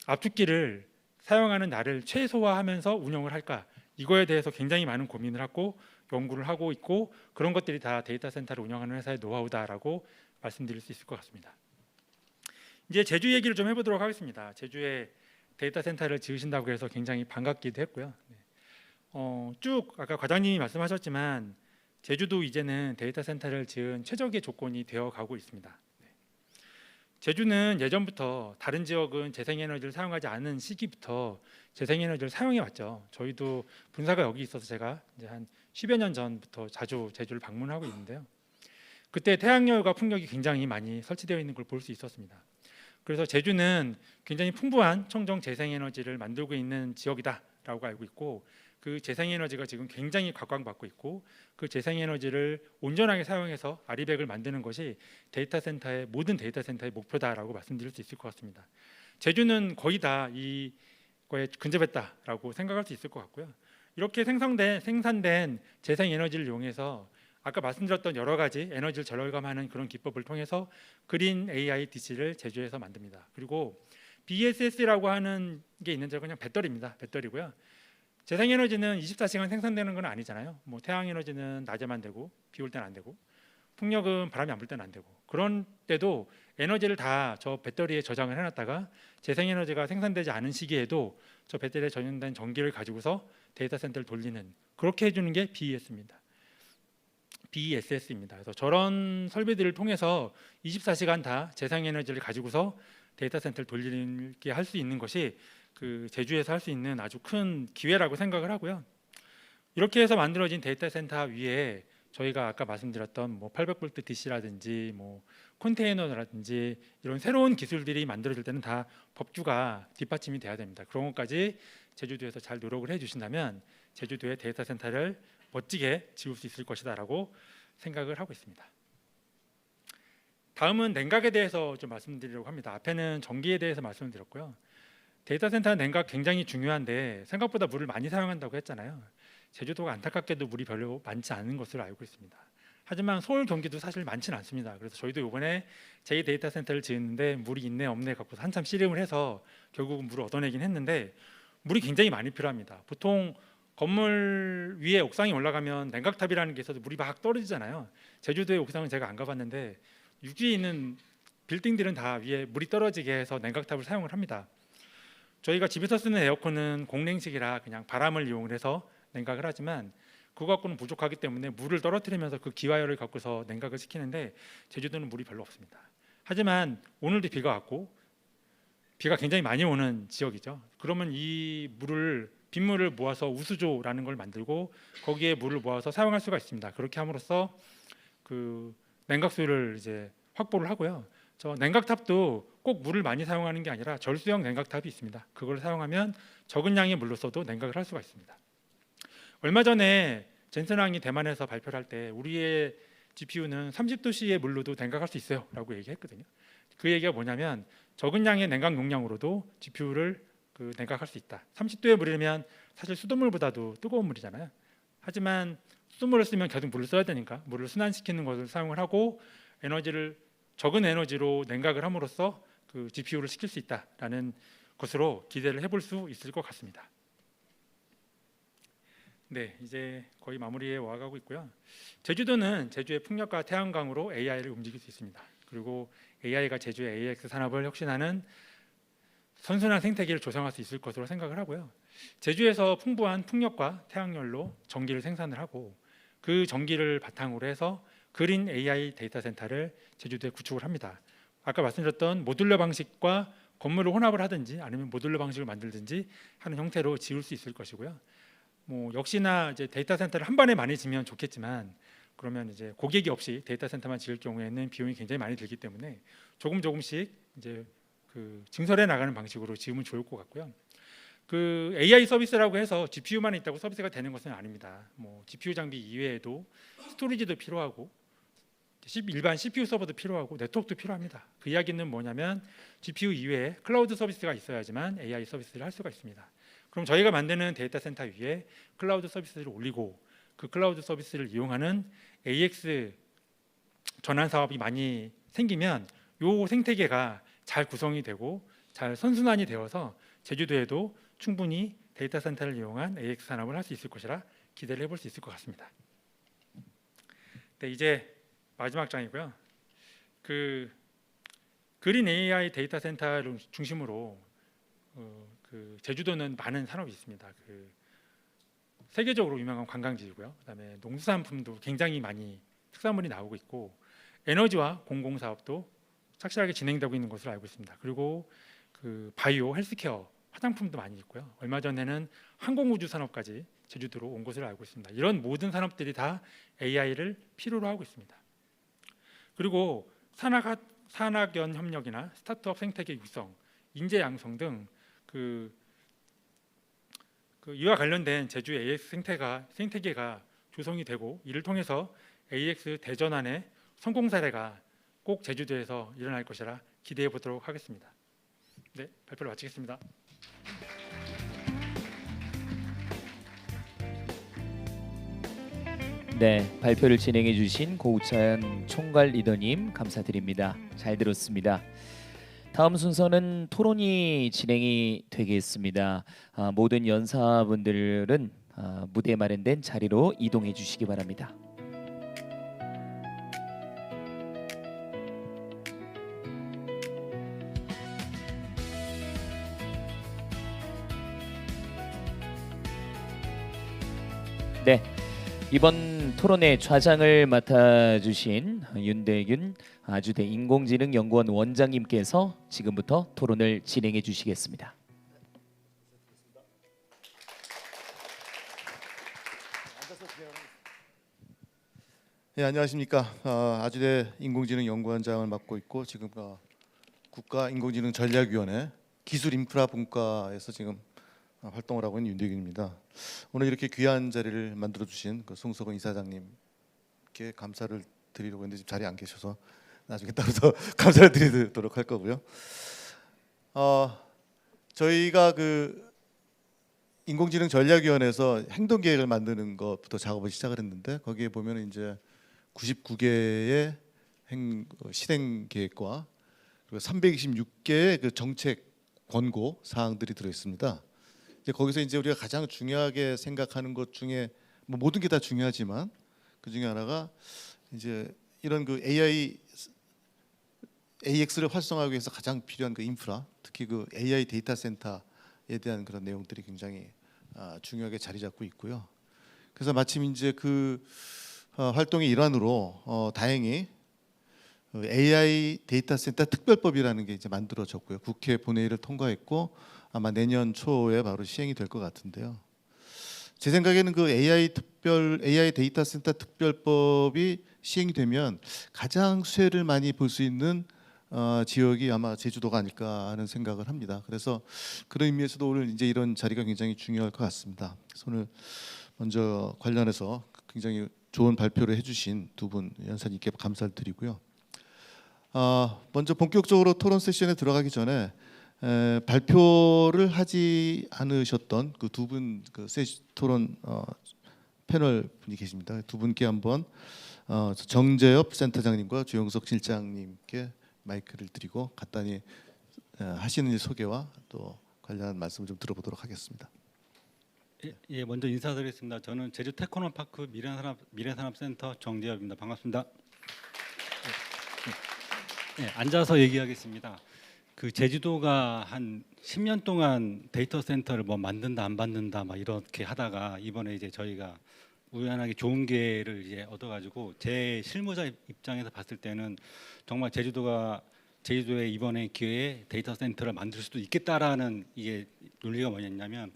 압축기를 사용하는 날을 최소화하면서 운영을 할까, 이거에 대해서 굉장히 많은 고민을 하고 연구를 하고 있고, 그런 것들이 다 데이터 센터를 운영하는 회사의 노하우다라고 말씀드릴 수 있을 것 같습니다. 이제 제주 얘기를 좀 해보도록 하겠습니다. 제주에 데이터 센터를 지으신다고 해서 굉장히 반갑기도 했고요. 쭉 아까 과장님이 말씀하셨지만 제주도 이제는 데이터 센터를 지은 최적의 조건이 되어 가고 있습니다. 제주는 예전부터 다른 지역은 재생에너지를 사용하지 않은 시기부터 재생에너지를 사용해 왔죠. 저희도 분사가 여기 있어서 제가 이제 한 10여 년 전부터 자주 제주를 방문하고 있는데요. 그때 태양열과 풍력이 굉장히 많이 설치되어 있는 걸 볼 수 있었습니다. 그래서 제주는 굉장히 풍부한 청정 재생에너지를 만들고 있는 지역이다라고 알고 있고, 그 재생에너지가 지금 굉장히 각광받고 있고, 그 재생에너지를 온전하게 사용해서 아리백을 만드는 것이 모든 데이터 센터의 목표다라고 말씀드릴 수 있을 것 같습니다. 제주는 거의 다 이거에 근접했다라고 생각할 수 있을 것 같고요. 이렇게 생산된 재생에너지를 이용해서 아까 말씀드렸던 여러 가지 에너지를 절감하는 그런 기법을 통해서 그린 AI DC를 제주에서 만듭니다. 그리고 BESS라고 하는 게 있는데 그냥 배터리입니다. 배터리고요. 재생에너지는 24시간 생산되는 건 아니잖아요. 뭐 태양에너지는 낮에만 되고 비 올 때는 안 되고, 풍력은 바람이 안 불 때는 안 되고, 그런 때도 에너지를 다 저 배터리에 저장을 해놨다가 재생에너지가 생산되지 않은 시기에도 저 배터리에 저장된 전기를 가지고서 데이터 센터를 돌리는, 그렇게 해주는 게 BESS입니다. 그래서 저런 설비들을 통해서 24시간 다 재생에너지를 가지고서 데이터 센터를 돌리게 할 수 있는 것이 그 제주에서 할 수 있는 아주 큰 기회라고 생각을 하고요. 이렇게 해서 만들어진 데이터 센터 위에 저희가 아까 말씀드렸던 뭐 800V DC라든지 뭐 컨테이너라든지 이런 새로운 기술들이 만들어질 때는 다 법규가 뒷받침이 돼야 됩니다. 그런 것까지 제주도에서 잘 노력을 해주신다면 제주도의 데이터 센터를 멋지게 지을 수 있을 것이다라고 생각을 하고 있습니다. 다음은 냉각에 대해서 좀 말씀드리려고 합니다. 앞에는 전기에 대해서 말씀을 드렸고요. 데이터 센터 냉각 굉장히 중요한데 생각보다 물을 많이 사용한다고 했잖아요. 제주도가 안타깝게도 물이 별로 많지 않은 것으로 알고 있습니다. 하지만 서울, 경기도 사실 많지는 않습니다. 그래서 저희도 이번에 제 데이터 센터를 지었는데 물이 있네 없네 갖고 한참 씨름을 해서 결국은 물을 얻어내긴 했는데, 물이 굉장히 많이 필요합니다. 보통 건물 위에 옥상에 올라가면 냉각탑이라는 게 있어서 물이 막 떨어지잖아요. 제주도의 옥상은 제가 안 가봤는데 육지에 있는 빌딩들은 다 위에 물이 떨어지게 해서 냉각탑을 사용을 합니다. 저희가 집에서 쓰는 에어컨은 공냉식이라 그냥 바람을 이용을 해서 냉각을 하지만 그거 갖고는 부족하기 때문에 물을 떨어뜨리면서 그 기화열을 갖고서 냉각을 시키는데 제주도는 물이 별로 없습니다. 하지만 오늘도 비가 왔고 비가 굉장히 많이 오는 지역이죠. 그러면 이 빗물을 모아서 우수조라는 걸 만들고 거기에 물을 모아서 사용할 수가 있습니다. 그렇게 함으로써 그 냉각수를 이제 확보를 하고요. 저 냉각탑도 꼭 물을 많이 사용하는 게 아니라 절수형 냉각탑이 있습니다. 그걸 사용하면 적은 양의 물로 써도 냉각을 할 수가 있습니다. 얼마 전에 젠슨왕이 대만에서 발표를 할 때 우리의 GPU는 30도씨의 물로도 냉각할 수 있어요 라고 얘기했거든요. 그 얘기가 뭐냐면 적은 양의 냉각 용량으로도 GPU를 냉각할 수 있다. 30도의 물이면 사실 수돗물보다도 뜨거운 물이잖아요. 하지만 수돗물을 쓰면 계속 물을 써야 되니까 물을 순환시키는 것을 사용을 하고 적은 에너지로 냉각을 함으로써 그 GPU를 시킬 수 있다라는 것으로 기대를 해볼 수 있을 것 같습니다. 네, 이제 거의 마무리에 와가고 있고요. 제주도는 제주의 풍력과 태양광으로 AI를 움직일 수 있습니다. 그리고 AI가 제주의 AX 산업을 혁신하는 선순환 생태계를 조성할 수 있을 것으로 생각을 하고요. 제주에서 풍부한 풍력과 태양열로 전기를 생산을 하고 그 전기를 바탕으로 해서 그린 AI 데이터 센터를 제주도에 구축을 합니다. 아까 말씀드렸던 모듈러 방식과 건물을 혼합을 하든지 아니면 모듈러 방식을 만들든지 하는 형태로 지을 수 있을 것이고요. 뭐 역시나 이제 데이터 센터를 한 번에 많이 지면 좋겠지만 그러면 이제 고객이 없이 데이터 센터만 지을 경우에는 비용이 굉장히 많이 들기 때문에 조금씩 이제 그 증설해 나가는 방식으로 지으면 좋을 것 같고요. 그 AI 서비스라고 해서 GPU만 있다고 서비스가 되는 것은 아닙니다. 뭐 GPU 장비 이외에도 스토리지도 필요하고 일반 CPU 서버도 필요하고 네트워크도 필요합니다. 그 이야기는 뭐냐면 GPU 이외에 클라우드 서비스가 있어야지만 AI 서비스를 할 수가 있습니다. 그럼 저희가 만드는 데이터 센터 위에 클라우드 서비스를 올리고 그 클라우드 서비스를 이용하는 AX 전환 사업이 많이 생기면 요 생태계가 잘 구성이 되고 잘 선순환이 되어서 제주도에도 충분히 데이터 센터를 이용한 AX 산업을 할 수 있을 것이라 기대를 해볼 수 있을 것 같습니다. 네, 이제 마지막 장이고요. 그 그린 AI 데이터 센터를 중심으로 그 제주도는 많은 산업이 있습니다. 그 세계적으로 유명한 관광지이고요. 그다음에 농수산품도 굉장히 많이 특산물이 나오고 있고 에너지와 공공 사업도 착실하게 진행되고 있는 것으로 알고 있습니다. 그리고 그 바이오, 헬스케어, 화장품도 많이 있고요. 얼마 전에는 항공우주 산업까지 제주도로 온 것으로 알고 있습니다. 이런 모든 산업들이 다 AI를 필요로 하고 있습니다. 그리고 산학연 협력이나 스타트업 생태계 육성, 인재 양성 등 이와 관련된 제주 AX 생태계가 조성이 되고 이를 통해서 AX 대전환의 성공 사례가 꼭 제주도에서 일어날 것이라 기대해 보도록 하겠습니다. 네, 발표를 마치겠습니다. 네, 발표를 진행해 주신 고우찬 총괄 리더님 감사드립니다. 잘 들었습니다. 다음 순서는 토론이 진행이 되겠습니다. 모든 연사분들은 무대에 마련된 자리로 이동해 주시기 바랍니다. 네, 이번 토론의 좌장을 맡아주신 윤대균 아주대 인공지능연구원 원장님께서 지금부터 토론을 진행해 주시겠습니다. 네, 안녕하십니까. 아주대 인공지능연구원장을 맡고 있고 지금 국가인공지능전략위원회 기술인프라분과에서 지금 활동을 하고 있는 윤대균입니다. 오늘 이렇게 귀한 자리를 만들어 주신 그 송석원 이사장님께 감사를 드리려고 했는데 지금 자리에 안 계셔서 나중에 따로 더 감사를 드리도록 할 거고요. 저희가 그 인공지능전략위원회에서 행동계획을 만드는 것부터 작업을 시작을 했는데 거기에 보면 이제 99개의 실행 계획과 그리고 326개의 그 정책 권고 사항들이 들어 있습니다. 이제 거기서 이제 우리가 가장 중요하게 생각하는 것 중에 뭐 모든 게 다 중요하지만 그 중에 하나가 이제 이런 그 AX를 활성화하기 위해서 가장 필요한 그 인프라, 특히 그 AI 데이터 센터에 대한 그런 내용들이 굉장히 중요하게 자리 잡고 있고요. 그래서 마침 이제 그 활동의 일환으로 다행히 AI 데이터 센터 특별법이라는 게 이제 만들어졌고요. 국회 본회의를 통과했고 아마 내년 초에 바로 시행이 될 것 같은데요. 제 생각에는 그 AI 데이터 센터 특별법이 시행이 되면 가장 수혜를 많이 볼 수 있는 지역이 아마 제주도가 아닐까 하는 생각을 합니다. 그래서 그런 의미에서도 오늘 이제 이런 자리가 굉장히 중요할 것 같습니다. 그래서 오늘 먼저 관련해서 굉장히 좋은 발표를 해주신 두 분 연사님께 감사를 드리고요. 먼저 본격적으로 토론 세션에 들어가기 전에 발표를 하지 않으셨던 그 두 분 그 토론 패널 분이 계십니다. 두 분께 한번 정재엽 센터장님과 주영석 실장님께 마이크를 드리고 간단히 하시는 일 소개와 또 관련한 말씀을 좀 들어보도록 하겠습니다. 예, 먼저 인사드리겠습니다. 저는 제주 테크노파크 미래산업센터 정재엽입니다. 반갑습니다. 예, 앉아서 얘기하겠습니다. 그 제주도가 한 10년 동안 데이터 센터를 뭐 만든다 안 만든다 막 이렇게 하다가 이번에 이제 저희가 우연하게 좋은 기회를 이제 얻어가지고 제 실무자 입장에서 봤을 때는 정말 제주도에 이번에 기회에 데이터 센터를 만들 수도 있겠다라는 이게 논리가 뭐냐면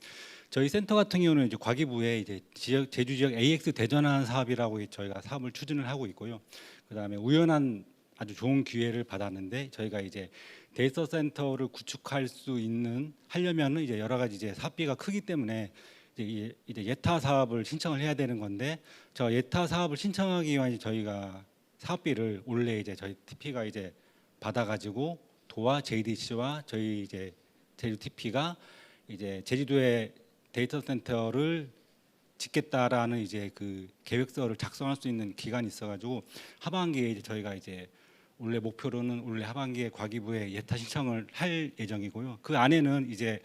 저희 센터 같은 경우는 이제 과기부에 이제 제주 지역 AX 대전환 사업이라고 저희가 사업을 추진을 하고 있고요. 그다음에 우연한 아주 좋은 기회를 받았는데 저희가 이제 데이터 센터를 구축할 수 하려면은 이제 여러 가지 이제 사업비가 크기 때문에 이제 예타 사업을 신청을 해야 되는 건데 저 예타 사업을 신청하기 위한 저희가 사업비를 올해 이제 저희 TP가 이제 받아가지고 도와 JDC와 저희 이제 제주 TP가 이제 제주도에 데이터 센터를 짓겠다라는 이제 그 계획서를 작성할 수 있는 기간이 있어가지고 하반기에 이제 저희가 이제 올해 목표로는 올해 하반기에 과기부에 예타 신청을 할 예정이고요. 그 안에는 이제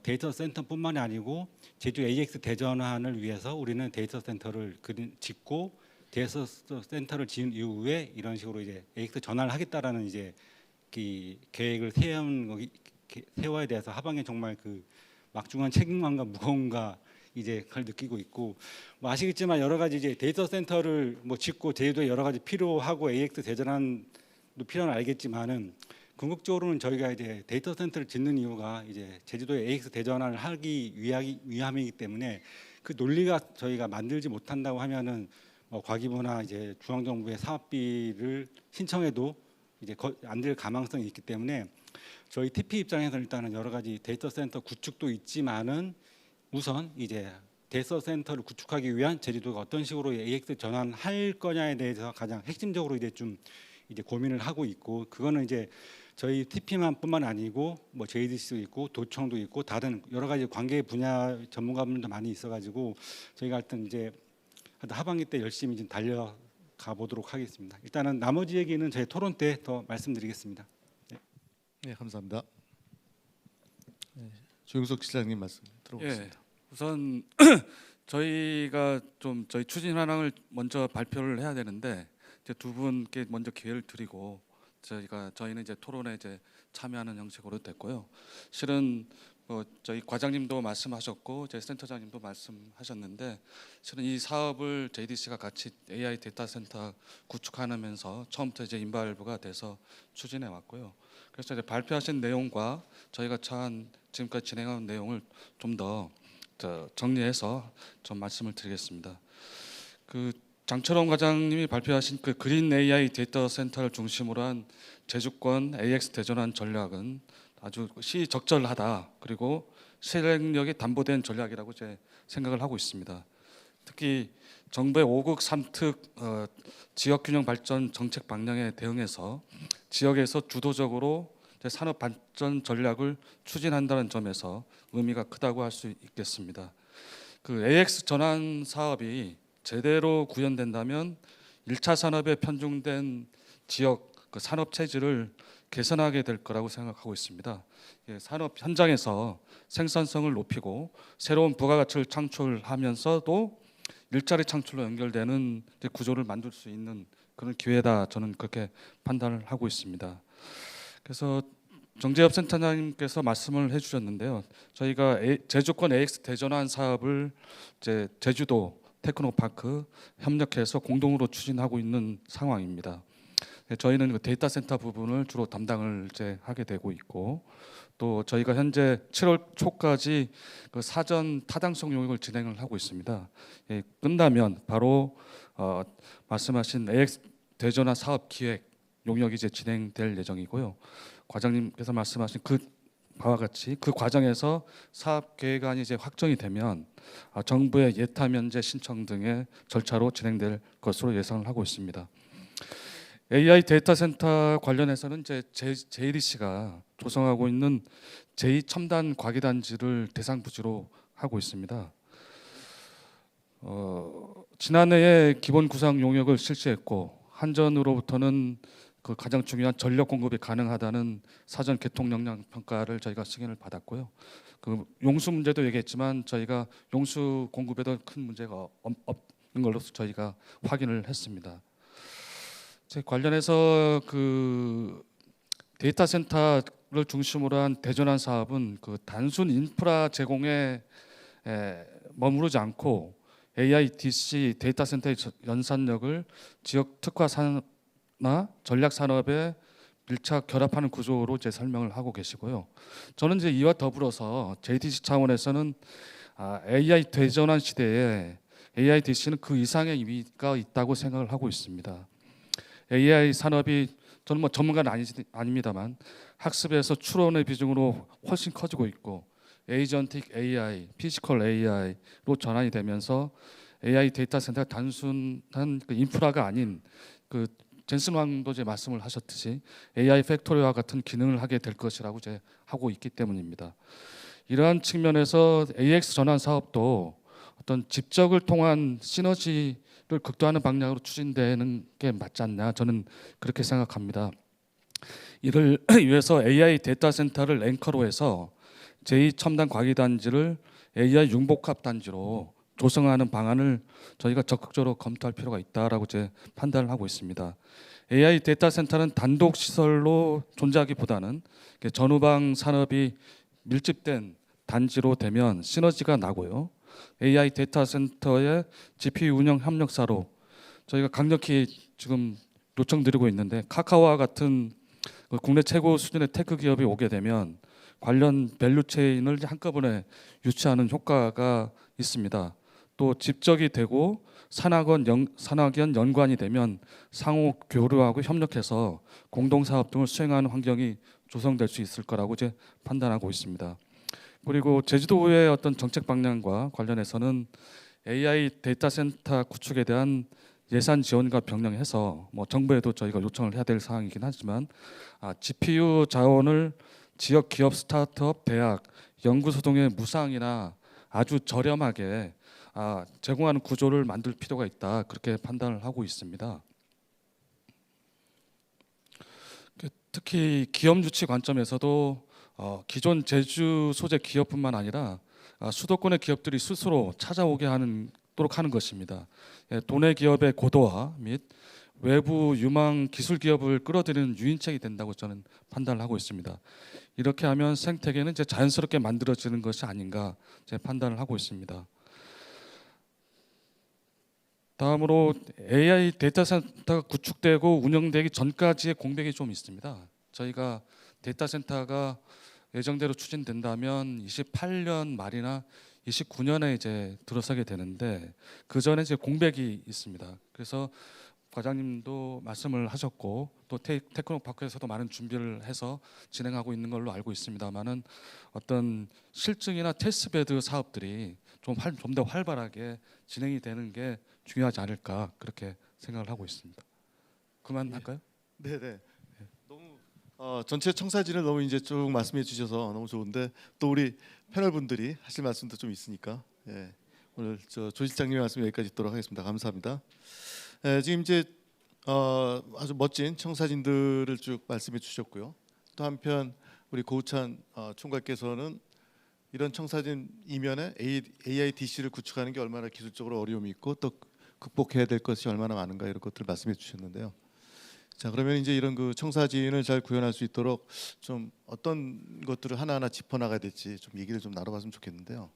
데이터 센터뿐만이 아니고 제주 AX 대전환을 위해서 우리는 데이터 센터를 짓고 데이터 센터를 지은 이후에 이런 식으로 이제 AX 전환을 하겠다라는 이제 그 계획을 세워야 돼서 하반기에 정말 그 막중한 책임감과 무거움과 이제 그걸 느끼고 있고 뭐 아시겠지만 여러 가지 이제 데이터 센터를 뭐 짓고 제주도에 여러 가지 필요하고 AX 대전환도 필요는 알겠지만은 궁극적으로는 저희가 이제 데이터 센터를 짓는 이유가 이제 제주도에 AX 대전환을 하기 위함이기 때문에 그 논리가 저희가 만들지 못한다고 하면은 뭐 과기부나 이제 중앙정부의 사업비를 신청해도 이제 안 될 가망성이 있기 때문에 저희 TP 입장에서는 일단은 여러 가지 데이터 센터 구축도 있지만은 우선 이제 데이터 센터를 구축하기 위한 제주도가 어떤 식으로 AX 전환할 거냐에 대해서 가장 핵심적으로 이제 좀 이제 고민을 하고 있고 그거는 이제 저희 TP만뿐만 아니고 뭐 JDC도 있고 도청도 있고 다른 여러 가지 관계 분야 전문가분들도 많이 있어가지고 저희가 하여튼 이제 하반기 때 열심히 좀 달려가 보도록 하겠습니다. 일단은 나머지 얘기는 저희 토론 때 더 말씀드리겠습니다. 네, 감사합니다. 네, 조영석 실장님 말씀 들어보겠습니다. 예, 우선 저희가 좀 저희 추진 현황을 먼저 발표를 해야 되는데 이제 두 분께 먼저 기회를 드리고 저희는 이제 토론에 이제 참여하는 형식으로 됐고요. 실은 뭐 저희 과장님도 말씀하셨고 제 센터장님도 말씀하셨는데 실은 이 사업을 JDC가 같이 AI 데이터 센터 구축하면서 처음부터 이제 인발부가 돼서 추진해 왔고요. 그래서 이제 발표하신 내용과 저희가 지금까지 진행한 내용을 좀 더 정리해서 좀 말씀을 드리겠습니다. 그 장철원 과장님이 발표하신 그 그린 AI 데이터 센터를 중심으로 한 제주권 AX 대전환 전략은 아주 시적절하다. 그리고 실행력이 담보된 전략이라고 제 생각을 하고 있습니다. 특히 정부의 5국 3특 지역균형 발전 정책 방향에 대응해서 지역에서 주도적으로 산업 발전 전략을 추진한다는 점에서 의미가 크다고 할 수 있겠습니다. 그 AX 전환 사업이 제대로 구현된다면 1차 산업에 편중된 지역 그 산업 체질을 개선하게 될 거라고 생각하고 있습니다. 산업 현장에서 생산성을 높이고 새로운 부가가치를 창출하면서도 일자리 창출로 연결되는 구조를 만들 수 있는 그런 기회다. 저는 그렇게 판단을 하고 있습니다. 그래서 정재엽 센터장님께서 말씀을 해주셨는데요. 저희가 제주권 AX 대전환 사업을 이제 제주도 테크노파크 협력해서 공동으로 추진하고 있는 상황입니다. 저희는 그 데이터 센터 부분을 주로 담당을 이제 하게 되고 있고 또 저희가 현재 7월 초까지 그 사전 타당성 용역을 진행을 하고 있습니다. 끝나면 바로 말씀하신 AX 대전환 사업 기획 용역이 이제 진행될 예정이고요. 과장님께서 말씀하신 그와 같이 그 과정에서 사업 계획안이 이제 확정이 되면 정부의 예타 면제 신청 등의 절차로 진행될 것으로 예상을 하고 있습니다. AI 데이터 센터 관련해서는 이제 JDC가 조성하고 있는 제2첨단 과기단지를 대상 부지로 하고 있습니다. 지난해에 기본 구상 용역을 실시했고 한전으로부터는 그 가장 중요한 전력 공급이 가능하다는 사전 개통 역량 평가를 저희가 승인을 받았고요. 그 용수 문제도 얘기했지만 저희가 용수 공급에도 큰 문제가 없는 걸로 저희가 확인을 했습니다. 관련해서 그 데이터 센터를 중심으로 한 대전환 사업은 그 단순 인프라 제공에 머무르지 않고 AIDC 데이터 센터의 연산력을 지역 특화 산업이나 전략 산업에 밀착 결합하는 구조로 제 설명을 하고 계시고요. 저는 이제 이와 더불어서 JDC 차원에서는 AI 대전환 시대에 AIDC는 그 이상의 의미가 있다고 생각을 하고 있습니다. AI 산업이 저는 뭐 전문가는 아닙니다만 학습에서 추론의 비중으로 훨씬 커지고 있고 에이전틱 AI, 피지컬 AI로 전환이 되면서 AI 데이터 센터가 단순한 그 인프라가 아닌 그 젠슨 왕도 이제 말씀을 하셨듯이 AI 팩토리와 같은 기능을 하게 될 것이라고 이제 하고 있기 때문입니다. 이러한 측면에서 AX 전환 사업도 어떤 집적을 통한 시너지를 극도화하는 방향으로 추진되는 게 맞지 않나 저는 그렇게 생각합니다. 이를 위해서 AI 데이터 센터를 앵커로 해서 제2첨단 과기단지를 AI 융복합 단지로 조성하는 방안을 저희가 적극적으로 검토할 필요가 있다라고 제 판단을 하고 있습니다. AI 데이터 센터는 단독 시설로 존재하기보다는 전후방 산업이 밀집된 단지로 되면 시너지가 나고요. AI 데이터 센터의 GPU 운영 협력사로 저희가 강력히 지금 요청드리고 있는데 카카오와 같은 국내 최고 수준의 테크 기업이 오게 되면 관련 밸류 체인을 한꺼번에 유치하는 효과가 있습니다. 또 집적이 되고 산학연 연관이 되면 상호 교류하고 협력해서 공동 사업 등을 수행하는 환경이 조성될 수 있을 거라고 이제 판단하고 있습니다. 그리고 제주도의 어떤 정책 방향과 관련해서는 AI 데이터 센터 구축에 대한 예산 지원과 병행해서 뭐 정부에도 저희가 요청을 해야 될 사항이긴 하지만 GPU 자원을 지역 기업, 스타트업, 대학, 연구소 등의 무상이나 아주 저렴하게 제공하는 구조를 만들 필요가 있다 그렇게 판단을 하고 있습니다. 특히 기업 유치 관점에서도 기존 제주 소재 기업뿐만 아니라 수도권의 기업들이 스스로 찾아오게 하도록 하는 것입니다. 도내 기업의 고도화 및 외부 유망 기술 기업을 끌어들이는 유인책이 된다고 저는 판단을 하고 있습니다. 이렇게 하면 생태계는 이제 자연스럽게 만들어지는 것이 아닌가 제 판단을 하고 있습니다. 다음으로 AI 데이터 센터가 구축되고 운영되기 전까지의 공백이 좀 있습니다. 저희가 데이터 센터가 예정대로 추진된다면 28년 말이나 29년에 이제 들어서게 되는데 그 전에 이제 공백이 있습니다. 그래서 과장님도 말씀을 하셨고 또 테크노파크에서도 많은 준비를 해서 진행하고 있는 걸로 알고 있습니다만은 어떤 실증이나 테스트베드 사업들이 좀 더 활발하게 진행이 되는 게 중요하지 않을까 그렇게 생각을 하고 있습니다. 그만할까요? 네네. 너무 전체 청사진을 너무 이제 쭉 말씀해 주셔서 너무 좋은데 또 우리 패널 분들이 하실 말씀도 좀 있으니까 오늘 조 실장님의 말씀 여기까지 듣도록 하겠습니다. 감사합니다. 지금 이제 아주 멋진 청사진들을 쭉 말씀해 주셨고요. 또 한편 우리 고우찬 총괄께서는 이런 청사진 이면에 AI DC를 구축하는 게 얼마나 기술적으로 어려움이 있고 또 극복해야 될 것이 얼마나 많은가 이런 것들을 말씀해 주셨는데요. 자, 그러면 이제 이런 그 청사진을 잘 구현할 수 있도록 좀 어떤 것들을 하나하나 짚어나가야 될지 좀 얘기를 좀 나눠봤으면 좋겠는데요.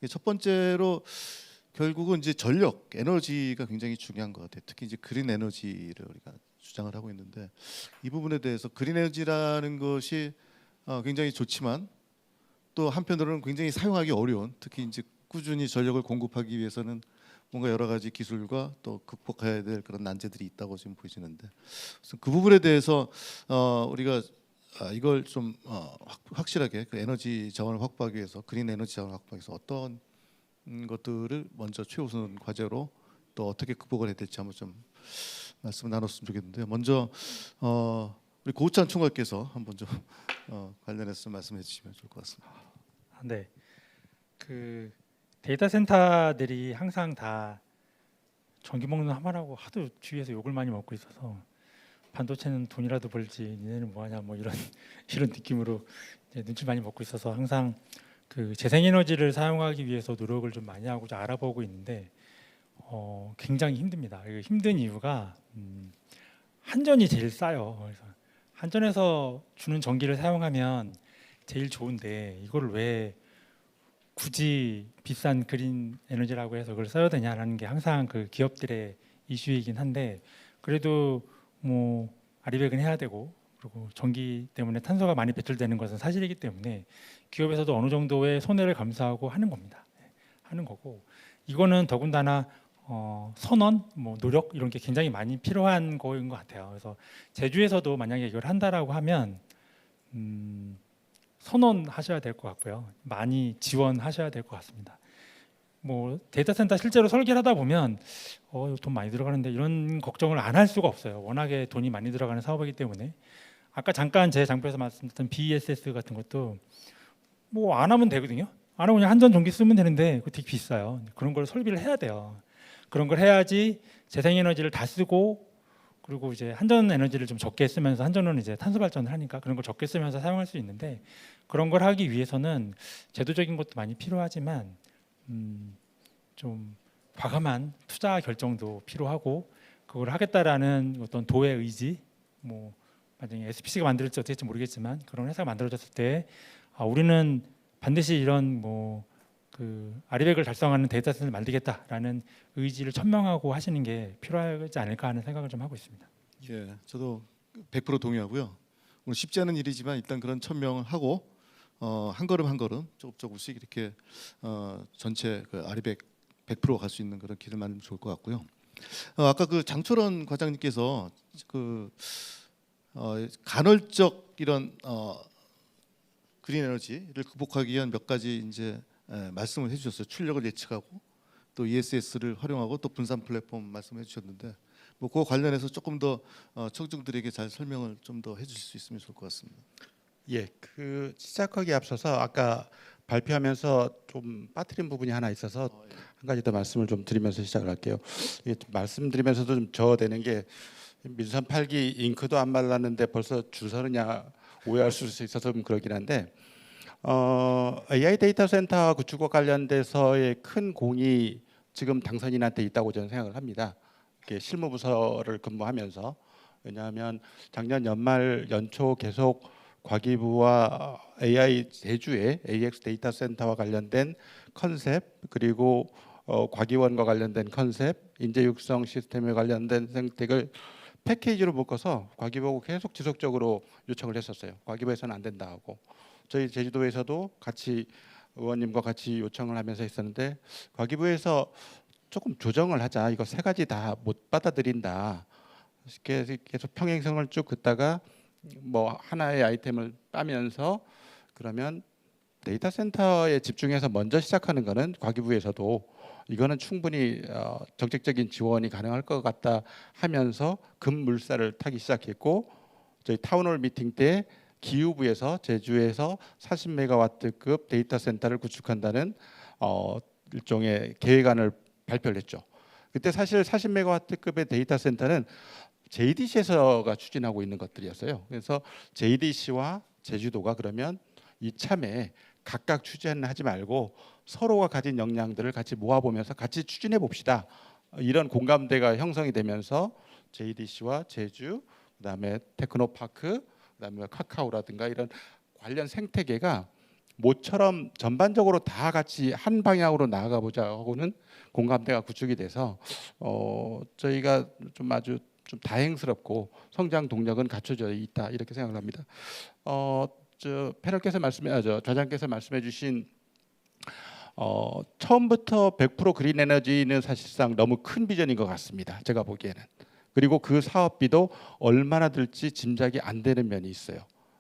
첫 번째로 결국은 이제 전력, 에너지가 굉장히 중요한 것 같아요. 특히 이제 그린 에너지를 우리가 주장을 하고 있는데 이 부분에 대해서 그린 에너지라는 것이 굉장히 좋지만 또 한편으로는 굉장히 사용하기 어려운, 특히 이제 꾸준히 전력을 공급하기 위해서는 뭔가 여러 가지 기술과 또 극복해야 될 그런 난제들이 있다고 지금 보이시는데 그 부분에 대해서 우리가 이걸 좀 확실하게 그 에너지 자원을 확보하기 위해서 그린 에너지 자원을 확보하기 위해서 어떤 것들을 먼저 최우선 과제로 또 어떻게 극복을 해야 될지 한번 좀 말씀을 나눴으면 좋겠는데요. 먼저 우리 고우찬 총괄께서 한번 좀 관련해서 말씀해 주시면 좋을 것 같습니다. 네, 그 데이터 센터들이 항상 다 전기 먹는 하마라고 하도 주위에서 욕을 많이 먹고 있어서 반도체는 돈이라도 벌지 니네는 뭐하냐 뭐 이런 이런 느낌으로 이제 눈치 많이 먹고 있어서 항상 그 재생에너지를 사용하기 위해서 노력을 좀 많이 하고 좀 알아보고 있는데 굉장히 힘듭니다. 힘든 이유가 한전이 제일 싸요. 그래서 한전에서 주는 전기를 사용하면 제일 좋은데 이거를 왜 굳이 비싼 그린 에너지라고 해서 그걸 써야 되냐라는 게 항상 그 기업들의 이슈이긴 한데 그래도 뭐 아리백은 해야 되고 그리고 전기 때문에 탄소가 많이 배출되는 것은 사실이기 때문에 기업에서도 어느 정도의 손해를 감수하고 하는 겁니다. 하는 거고 이거는 더군다나 선언, 뭐 노력 이런 게 굉장히 많이 필요한 거인 것 같아요. 그래서 제주에서도 만약에 이걸 한다라고 하면 선언하셔야 될 것 같고요. 많이 지원하셔야 될 것 같습니다. 뭐 데이터 센터 실제로 설계를 하다 보면 이거 돈 많이 들어가는데 이런 걱정을 안 할 수가 없어요. 워낙에 돈이 많이 들어가는 사업이기 때문에. 아까 잠깐 제 장표에서 말씀드렸던 BESS 같은 것도 뭐 안 하면 되거든요. 안 하면 그냥 한전 전기 쓰면 되는데 그거 되게 비싸요. 그런 걸 설비를 해야 돼요. 그런 걸 해야지 재생에너지를 다 쓰고, 그리고 이제 한전 에너지를 좀 적게 쓰면서, 한전은 이제 탄소 발전을 하니까 그런 걸 적게 쓰면서 사용할 수 있는데, 그런 걸 하기 위해서는 제도적인 것도 많이 필요하지만 좀 과감한 투자 결정도 필요하고, 그걸 하겠다라는 어떤 도의 의지, 뭐 만약에 SPC가 만들어질지 어떻게 될지 모르겠지만 그런 회사가 만들어졌을 때 우리는 반드시 이런 뭐 그 아리백을 달성하는 데이터 센터를 만들겠다라는 의지를 천명하고 하시는 게 필요하지 않을까 하는 생각을 좀 하고 있습니다. 예, 저도 100% 동의하고요. 오늘 쉽지 않은 일이지만 일단 그런 천명을 하고 한 걸음 한 걸음 조금씩 이렇게 전체 그 아리백 100% 갈 수 있는 그런 길을 만들면 좋을 것 같고요. 아까 그 장철원 과장님께서 그 간헐적 이런 그린 에너지를 극복하기 위한 몇 가지 이제 말씀을 해주셨어요. 출력을 예측하고 또 ESS를 활용하고 또 분산 플랫폼 말씀해 주셨는데, 뭐 그거 관련해서 조금 더 청중들에게 잘 설명을 좀 더 해주실 수 있으면 좋을 것 같습니다. 예, 그 시작하기에 앞서서 아까 발표하면서 좀 빠뜨린 부분이 하나 있어서 한 가지 더 말씀을 좀 드리면서 시작을 할게요. 이게 좀 말씀드리면서도 좀 저어되는 게, 민선 8기 잉크도 안 말랐는데 벌써 줄 서느냐 오해할 수 있어서 좀 그러긴 한데, AI 데이터 센터 구축과 관련돼서의 큰 공이 지금 당선인한테 있다고 저는 생각을 합니다. 이렇게 실무부서를 근무하면서. 왜냐하면 작년 연말 연초 계속 과기부와 AI 제주의 AX 데이터 센터와 관련된 컨셉, 그리고 과기원과 관련된 컨셉, 인재 육성 시스템에 관련된 생태를 패키지로 묶어서 과기부하고 계속 지속적으로 요청을 했었어요. 과기부에서는 안 된다 하고, 저희 제주도에서도 같이 의원님과 같이 요청을 하면서 했었는데, 과기부에서 조금 조정을 하자, 이거 세 가지 다 못 받아들인다, 계속 평행성을 쭉 긋다가 뭐 하나의 아이템을 따면서, 그러면 데이터 센터에 집중해서 먼저 시작하는 거는 과기부에서도 이거는 충분히 정책적인 지원이 가능할 것 같다 하면서 급물살을 타기 시작했고, 저희 타운홀 미팅 때 기후부에서 제주에서 40메가와트급 데이터 센터를 구축한다는 일종의 계획안을 발표를 했죠. 그때 사실 40메가와트급의 데이터 센터는 JDC에서가 추진하고 있는 것들이었어요. 그래서 JDC와 제주도가 그러면 이참에 각각 추진하지 말고 서로가 가진 역량들을 같이 모아보면서 같이 추진해 봅시다. 이런 공감대가 형성이 되면서 JDC와 제주, 그다음에 테크노파크, 그다음에 카카오라든가 이런 관련 생태계가 모처럼 전반적으로 다 같이 한 방향으로 나아가 보자 하고는 공감대가 구축이 돼서 저희가 좀 아주 좀 다행스럽고 성장 동력은 갖춰져 있다, 이렇게 생각을 합니다. 저 패널께서 좌장께서 말씀해주신 처음부터 100% 그린 에너지는 사실상 너무 큰 비전인 것 같습니다. 제가 보기에는. 그리고 그 사업비도 얼마나 들지 짐작이 안 되는 면이 있어요.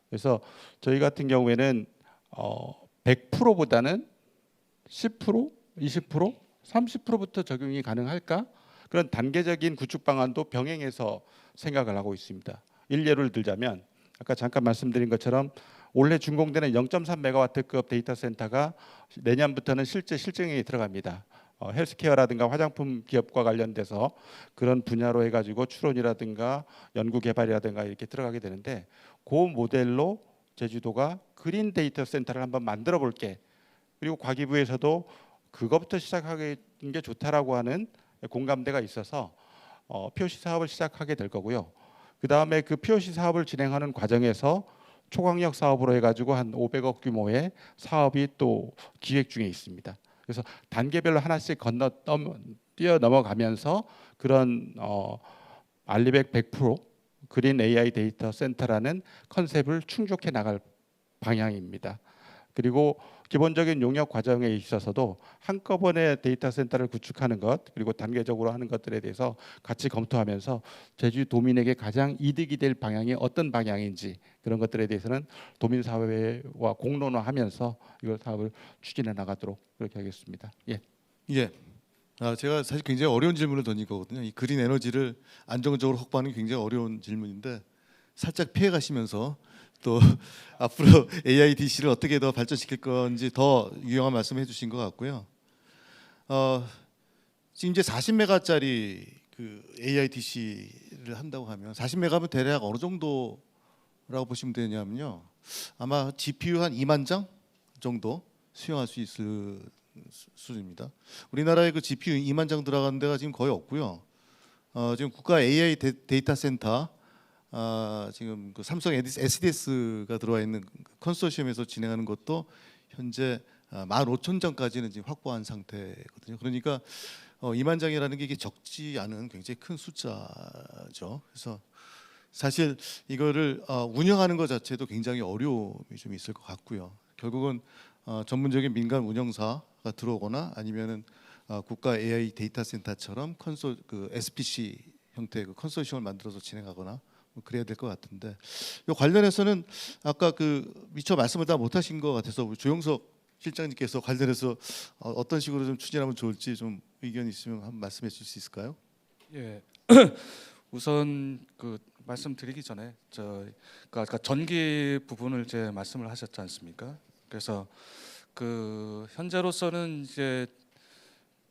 그래서 저희 같은 경우에는 100%보다는 10%, 20%, 30%부터 적용이 가능할까? 그런 단계적인 구축 방안도 병행해서 생각을 하고 있습니다. 일례를 들자면 아까 잠깐 말씀드린 것처럼 올해 준공되는 0.3메가와트급 데이터 센터가 내년부터는 실제 실증이 들어갑니다. 헬스케어라든가 화장품 기업과 관련돼서 그런 분야로 해가지고 추론이라든가 연구 개발이라든가 이렇게 들어가게 되는데, 그 모델로 제주도가 그린 데이터 센터를 한번 만들어 볼게. 그리고 과기부에서도 그것부터 시작하는 게 좋다라고 하는 공감대가 있어서 POC 사업을 시작하게 될 거고요. 그 다음에 그 POC 사업을 진행하는 과정에서 초강력 사업으로 해가지고 한 500억 규모의 사업이 또 기획 중에 있습니다. 그래서 단계별로 하나씩 뛰어넘어가면서 그런 알리백 100% 그린 AI 데이터 센터라는 컨셉을 충족해 나갈 방향입니다. 그리고 기본적인 용역 과정에 있어서도 한꺼번에 데이터 센터를 구축하는 것, 그리고 단계적으로 하는 것들에 대해서 같이 검토하면서 제주도민에게 가장 이득이 될 방향이 어떤 방향인지, 그런 것들에 대해서는 도민사회와 공론화하면서 이걸 사업을 추진해 나가도록 그렇게 하겠습니다. 예. 예. 제가 사실 굉장히 어려운 질문을 던진 거거든요. 이 그린 에너지를 안정적으로 확보하는 게 굉장히 어려운 질문인데 살짝 피해 가시면서 또 앞으로 AIDC를 어떻게 더 발전시킬 건지 더 유용한 말씀을 해주신 것 같고요. 지금 이제 40메가짜리 그 AIDC를 한다고 하면 40메가면 대략 어느 정도라고 보시면 되냐면요. 아마 GPU 한 2만 장 정도 수용할 수 있을 수준입니다. 우리나라에 그 GPU 2만 장 들어가는 데가 지금 거의 없고요. 지금 국가 AI 데이터 센터 지금 그 삼성 SDS가 들어와 있는 컨소시엄에서 진행하는 것도 현재 15,000장까지는 지금 확보한 상태거든요. 그러니까 2만 장이라는 게 이게 적지 않은 굉장히 큰 숫자죠. 그래서 사실 이거를 운영하는 것 자체도 굉장히 어려움이 좀 있을 것 같고요. 결국은 전문적인 민간 운영사가 들어오거나 아니면은 국가 AI 데이터 센터처럼 SPC 형태의 그 컨소시엄을 만들어서 진행하거나 뭐 그래야 될 것 같은데 이 관련해서는 아까 그 미처 말씀을 다 못하신 것 같아서 우리 조영석 실장님께서 관련해서 어떤 식으로 좀 추진하면 좋을지 좀 의견이 있으면 한번 말씀해 주실 수 있을까요? 예. 우선 그 말씀드리기 전에 아까 전기 부분을 이제 말씀을 하셨지 않습니까? 그래서 그 현재로서는 이제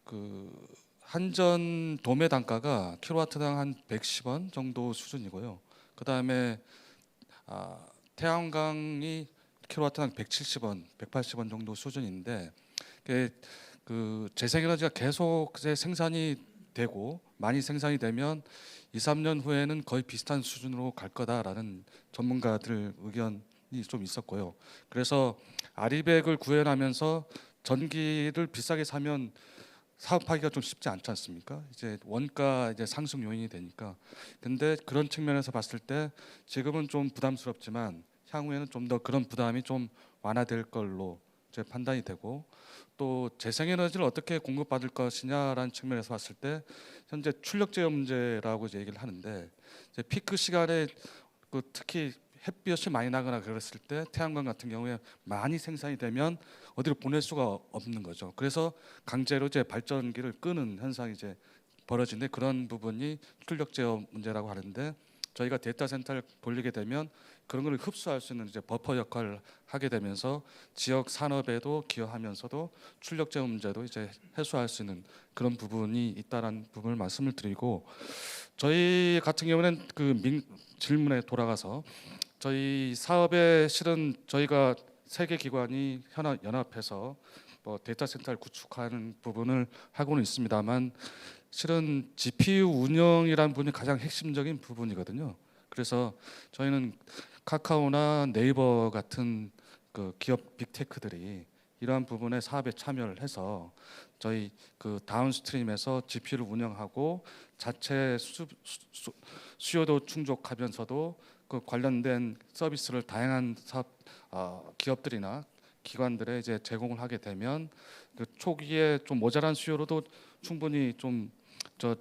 그 한전 도매 단가가 킬로와트당 한 110원 정도 수준이고요. 그다음에 태양광이 킬로와트당 170원, 180원 정도 수준인데 그 재생에너지가 계속 이제 생산이 되고 많이 생산이 되면 2, 3년 후에는 거의 비슷한 수준으로 갈 거다라는 전문가들 의견이 좀 있었고요. 그래서 아리백을 구현하면서 전기를 비싸게 사면 사업하기가 좀 쉽지 않지 않습니까? 이제 원가 이제 상승 요인이 되니까. 근데 그런 측면에서 봤을 때 지금은 좀 부담스럽지만 향후에는 좀 더 그런 부담이 좀 완화될 걸로 제 판단이 되고 또 재생에너지를 어떻게 공급받을 것이냐라는 측면에서 봤을 때 현재 출력 제어 문제라고 이제 얘기를 하는데 이제 피크 시간에 그 특히 햇볕이 많이 나거나 그랬을 때 태양광 같은 경우에 많이 생산이 되면 어디로 보낼 수가 없는 거죠. 그래서 강제로 이제 발전기를 끄는 현상이 이제 벌어지는데 그런 부분이 출력 제어 문제라고 하는데 저희가 데이터 센터를 돌리게 되면 그런 걸 흡수할 수 있는 이제 버퍼 역할을 하게 되면서 지역 산업에도 기여하면서도 출력 제어 문제도 이제 해소할 수 있는 그런 부분이 있다라는 부분을 말씀을 드리고 저희 같은 경우는 그 질문에 돌아가서 저희 사업에 실은 저희가 세계 기관이 연합해서 뭐 데이터 센터를 구축하는 부분을 하고는 있습니다만 실은 GPU 운영이라는 부분이 가장 핵심적인 부분이거든요. 그래서 저희는 카카오나 네이버 같은 그 기업 빅테크들이 이러한 부분에 사업에 참여를 해서 저희 그 다운스트림에서 GPU를 운영하고 자체 수요도 충족하면서도 그 관련된 서비스를 다양한 사업 기업들이나 기관들에 이제 제공을 하게 되면 그 초기에 좀 모자란 수요로도 충분히 좀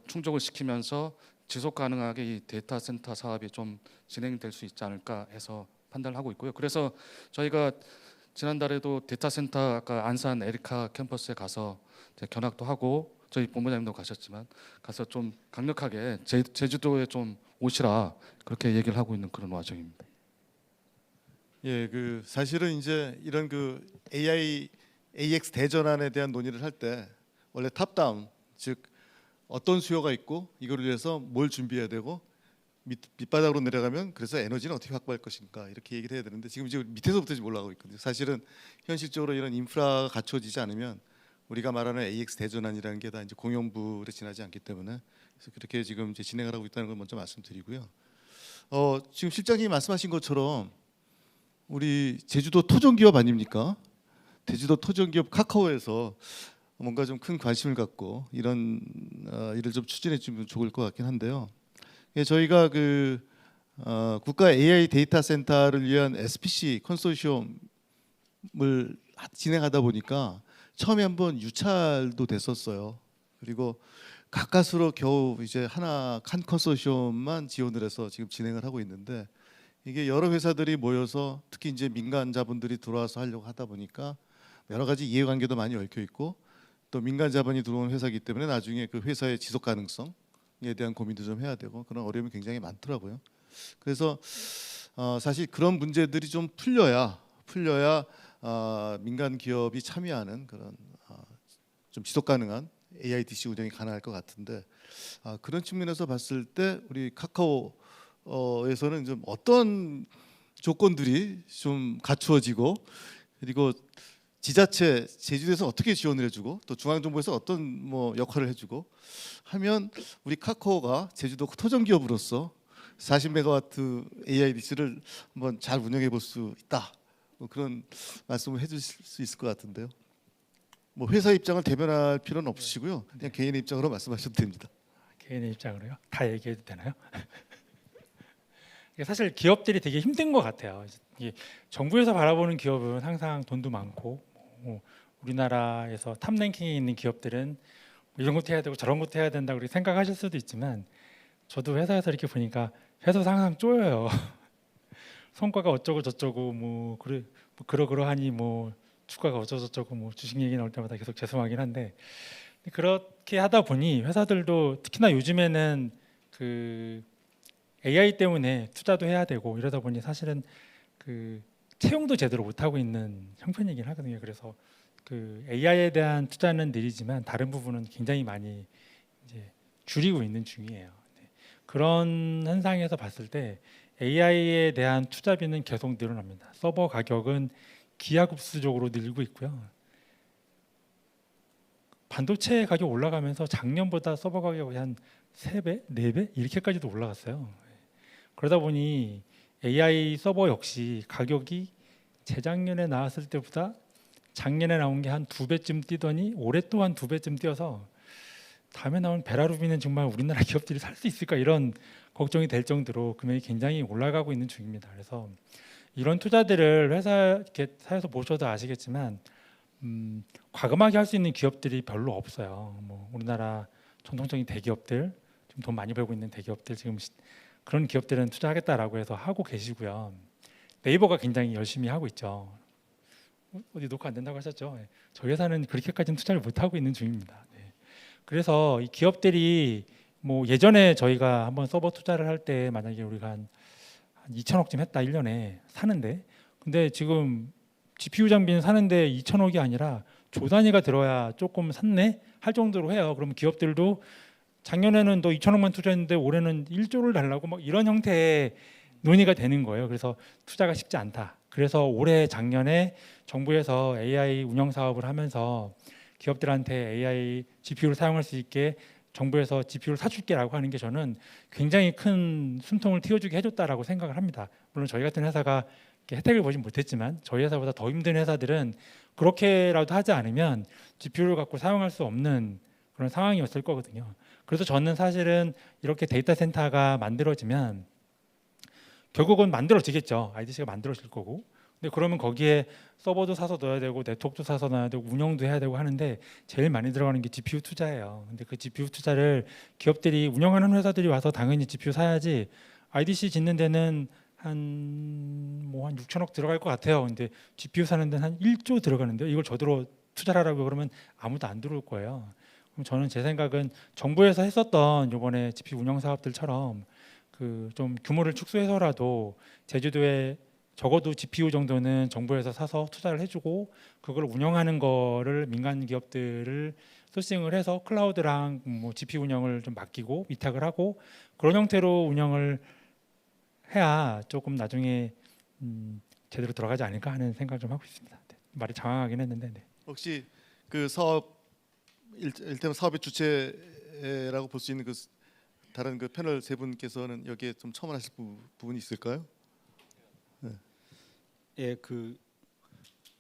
충족을 시키면서 지속 가능하게 이 데이터 센터 사업이 좀 진행될 수 있지 않을까 해서 판단을 하고 있고요. 그래서 저희가 지난달에도 데이터 센터 아까 안산 에리카 캠퍼스에 가서 견학도 하고 저희 본부장님도 가셨지만 가서 좀 강력하게 제주도에 좀 오시라 그렇게 얘기를 하고 있는 그런 와중입니다. 예, 그 사실은 이제 이런 그 AX 대전환에 대한 논의를 할 때 원래 탑다운 즉 어떤 수요가 있고 이거를 위해서 뭘 준비해야 되고 밑바닥으로 내려가면 그래서 에너지는 어떻게 확보할 것인가 이렇게 얘기를 해야 되는데 지금 밑에서부터 지금 올라가고 있거든요. 사실은 현실적으로 이런 인프라가 갖춰지지 않으면 우리가 말하는 AX 대전환이라는 게 다 이제 공용부에 지나지 않기 때문에 그래서 그렇게 지금 이제 진행을 하고 있다는 걸 먼저 말씀드리고요. 지금 실장님이 말씀하신 것처럼 우리 제주도 토종기업 아닙니까? 제주도 토종기업 카카오에서 뭔가 좀 큰 관심을 갖고 이런 일을 좀 추진해 주면 좋을 것 같긴 한데요. 예, 저희가 그 국가 AI 데이터 센터를 위한 SPC 컨소시엄을 진행하다 보니까 처음에 한번 유찰도 됐었어요. 그리고 가까스로 겨우 이제 한 컨소시엄만 지원을 해서 지금 진행을 하고 있는데 이게 여러 회사들이 모여서 특히 이제 민간 자본들이 들어와서 하려고 하다 보니까 여러 가지 이해관계도 많이 얽혀 있고 또 민간 자본이 들어온 회사이기 때문에 나중에 그 회사의 지속 가능성에 대한 고민도 좀 해야 되고 그런 어려움이 굉장히 많더라고요. 그래서 사실 그런 문제들이 좀 풀려야 민간 기업이 참여하는 그런 좀 지속 가능한 AIDC 운영이 가능할 것 같은데 그런 측면에서 봤을 때 우리 카카오에서는 좀 어떤 조건들이 좀 갖추어지고 그리고 지자체 제주도에서 어떻게 지원을 해주고 또 중앙정부에서 어떤 뭐 역할을 해주고 하면 우리 카카오가 제주도 토종 기업으로서 40메가와트 AIDC를 한번 잘 운영해 볼 수 있다. 뭐 그런 말씀을 해주실 수 있을 것 같은데요. 뭐 회사 입장을 대변할 필요는 없으시고요. 그냥 개인의 입장으로 말씀하셔도 됩니다. 개인의 입장으로요? 다 얘기해도 되나요? 이게 사실 기업들이 되게 힘든 것 같아요. 이게 정부에서 바라보는 기업은 항상 돈도 많고 우리나라에서 탑랭킹에 있는 기업들은 이런 것도 해야 되고 저런 것도 해야 된다고 그렇게 생각하실 수도 있지만 저도 회사에서 이렇게 보니까 회사에서 항상 쪼여요. 성과가 어쩌고 저쩌고 뭐 그러하니 뭐 주가가 어쩌고 저쩌고 뭐 주식 얘기 나올 때마다 계속 죄송하긴 한데 그렇게 하다 보니 회사들도 특히나 요즘에는 그 AI 때문에 투자도 해야 되고 이러다 보니 사실은 그 채용도 제대로 못 하고 있는 형편이긴 하거든요. 그래서 그 AI에 대한 투자는 느리지만 다른 부분은 굉장히 많이 이제 줄이고 있는 중이에요. 그런 현상에서 봤을 때 AI에 대한 투자비는 계속 늘어납니다. 서버 가격은 기하급수적으로 늘고 있고요. 반도체 가격 올라가면서 작년보다 서버 가격이 한 3배, 4배 이렇게까지도 올라갔어요. 그러다 보니 AI 서버 역시 가격이 재작년에 나왔을 때보다 작년에 나온 게 한 2배쯤 뛰더니 올해 또 한 2배쯤 뛰어서 다음에 나온 베라루비는 정말 우리나라 기업들이 살 수 있을까 이런 걱정이 될 정도로 금액이 굉장히 올라가고 있는 중입니다. 그래서 이런 투자들을 회사에서 보셔도 아시겠지만 과감하게 할 수 있는 기업들이 별로 없어요. 뭐 우리나라 전통적인 대기업들, 좀 돈 많이 벌고 있는 대기업들 지금 그런 기업들은 투자하겠다라고 해서 하고 계시고요. 네이버가 굉장히 열심히 하고 있죠. 어디 녹화 안 된다고 하셨죠? 저희 회사는 그렇게까지는 투자를 못 하고 있는 중입니다. 그래서 이 기업들이 뭐 예전에 저희가 한번 서버 투자를 할 때 만약에 우리가 한 2천억쯤 했다 1년에 사는데 근데 지금 GPU 장비는 사는데 2천억이 아니라 조 단위가 들어야 조금 샀네 할 정도로 해요. 그럼 기업들도 작년에는 너 2천억만 투자했는데 올해는 1조를 달라고 막 이런 형태의 논의가 되는 거예요. 그래서 투자가 쉽지 않다. 그래서 올해 작년에 정부에서 AI 운영 사업을 하면서 기업들한테 AI GPU를 사용할 수 있게 정부에서 GPU를 사줄게라고 하는 게 저는 굉장히 큰 숨통을 틔워주게 해줬다라고 생각을 합니다. 물론 저희 같은 회사가 혜택을 보진 못했지만 저희 회사보다 더 힘든 회사들은 그렇게라도 하지 않으면 GPU를 갖고 사용할 수 없는 그런 상황이었을 거거든요. 그래서 저는 사실은 이렇게 데이터 센터가 만들어지면 결국은 만들어지겠죠. IDC가 만들어질 거고. 근데 그러면 거기에 서버도 사서 넣어야 되고 네트워크도 사서 넣어야 되고 운영도 해야 되고 하는데 제일 많이 들어가는 게 GPU 투자예요. 근데 그 GPU 투자를 기업들이 운영하는 회사들이 와서 당연히 GPU 사야지 IDC 짓는 데는 한 6천억 들어갈 것 같아요. 근데 GPU 사는 데는 한 1조 들어가는데요. 이걸 저대로 투자를 하라고 그러면 아무도 안 들어올 거예요. 그럼 저는 제 생각은 정부에서 했었던 이번에 GPU 운영 사업들처럼 그 좀 규모를 축소해서라도 제주도에 적어도 GPU 정도는 정부에서 사서 투자를 해주고 그걸 운영하는 거를 민간 기업들을 소싱을 해서 클라우드랑 뭐 GPU 운영을 좀 맡기고 위탁을 하고 그런 형태로 운영을 해야 조금 나중에 제대로 들어가지 않을까 하는 생각을 좀 하고 있습니다. 네. 말이 장황하긴 했는데. 네. 혹시 그 사업 일테면 사업의 주체라고 볼 수 있는 그 다른 그 패널 세 분께서는 여기에 좀 첨언하실 부분이 있을까요? 예, 그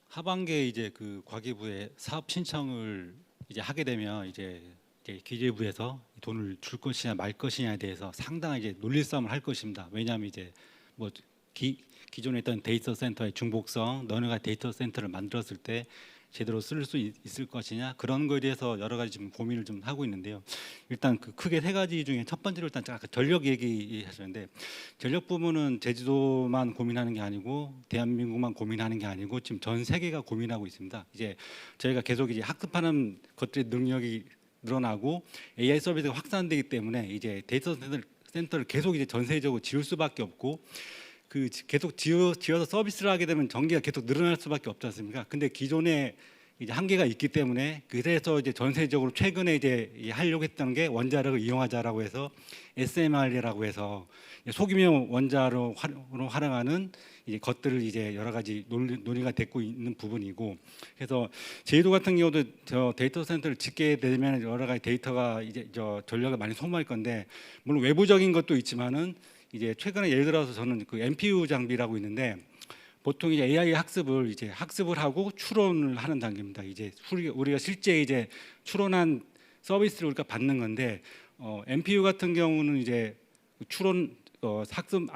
하반기에 이제 그 과기부에 사업 신청을 이제 하게 되면 이제 기재부에서 돈을 줄 것이냐 말 것이냐에 대해서 상당한 이제 논리 싸움을 할 것입니다. 왜냐하면 이제 뭐 기존에 있던 데이터 센터의 중복성, 너네가 데이터 센터를 만들었을 때 제대로 쓸 수 있을 것이냐 그런 거에 대해서 여러 가지 지금 고민을 좀 하고 있는데요. 일단 그 크게 세 가지 중에 첫 번째로 일단 아까 전력 얘기하셨는데 전력 부분은 제주도만 고민하는 게 아니고 대한민국만 고민하는 게 아니고 지금 전 세계가 고민하고 있습니다. 이제 저희가 계속 이제 학습하는 것들의 능력이 늘어나고 AI 서비스가 확산되기 때문에 이제 데이터 센터를 계속 이제 전세적으로 지을 수밖에 없고 그 계속 지어서 서비스를 하게 되면 전기가 계속 늘어날 수밖에 없지 않습니까? 근데 기존에 이제 한계가 있기 때문에 그래서 이제 전세적으로 최근에 이제 하려고 했던 게 원자력을 이용하자라고 해서 SMR이라고 해서 소규모 원자로 활용하는 이제 것들을 이제 여러 가지 논의가 되고 있는 부분이고, 그래서 제주도 같은 경우도 저 데이터 센터를 짓게 되면 여러 가지 데이터가 이제 저 전력을 많이 소모할 건데, 물론 외부적인 것도 있지만은 이제 최근에 예를 들어서 저는 그 NPU 장비라고 있는데 보통 이제 AI 학습을 하고 추론을 하는 단계입니다. 이제 우리가 실제 이제 추론한 서비스를 우리가 받는 건데 NPU 같은 경우는 이제 추론 학습은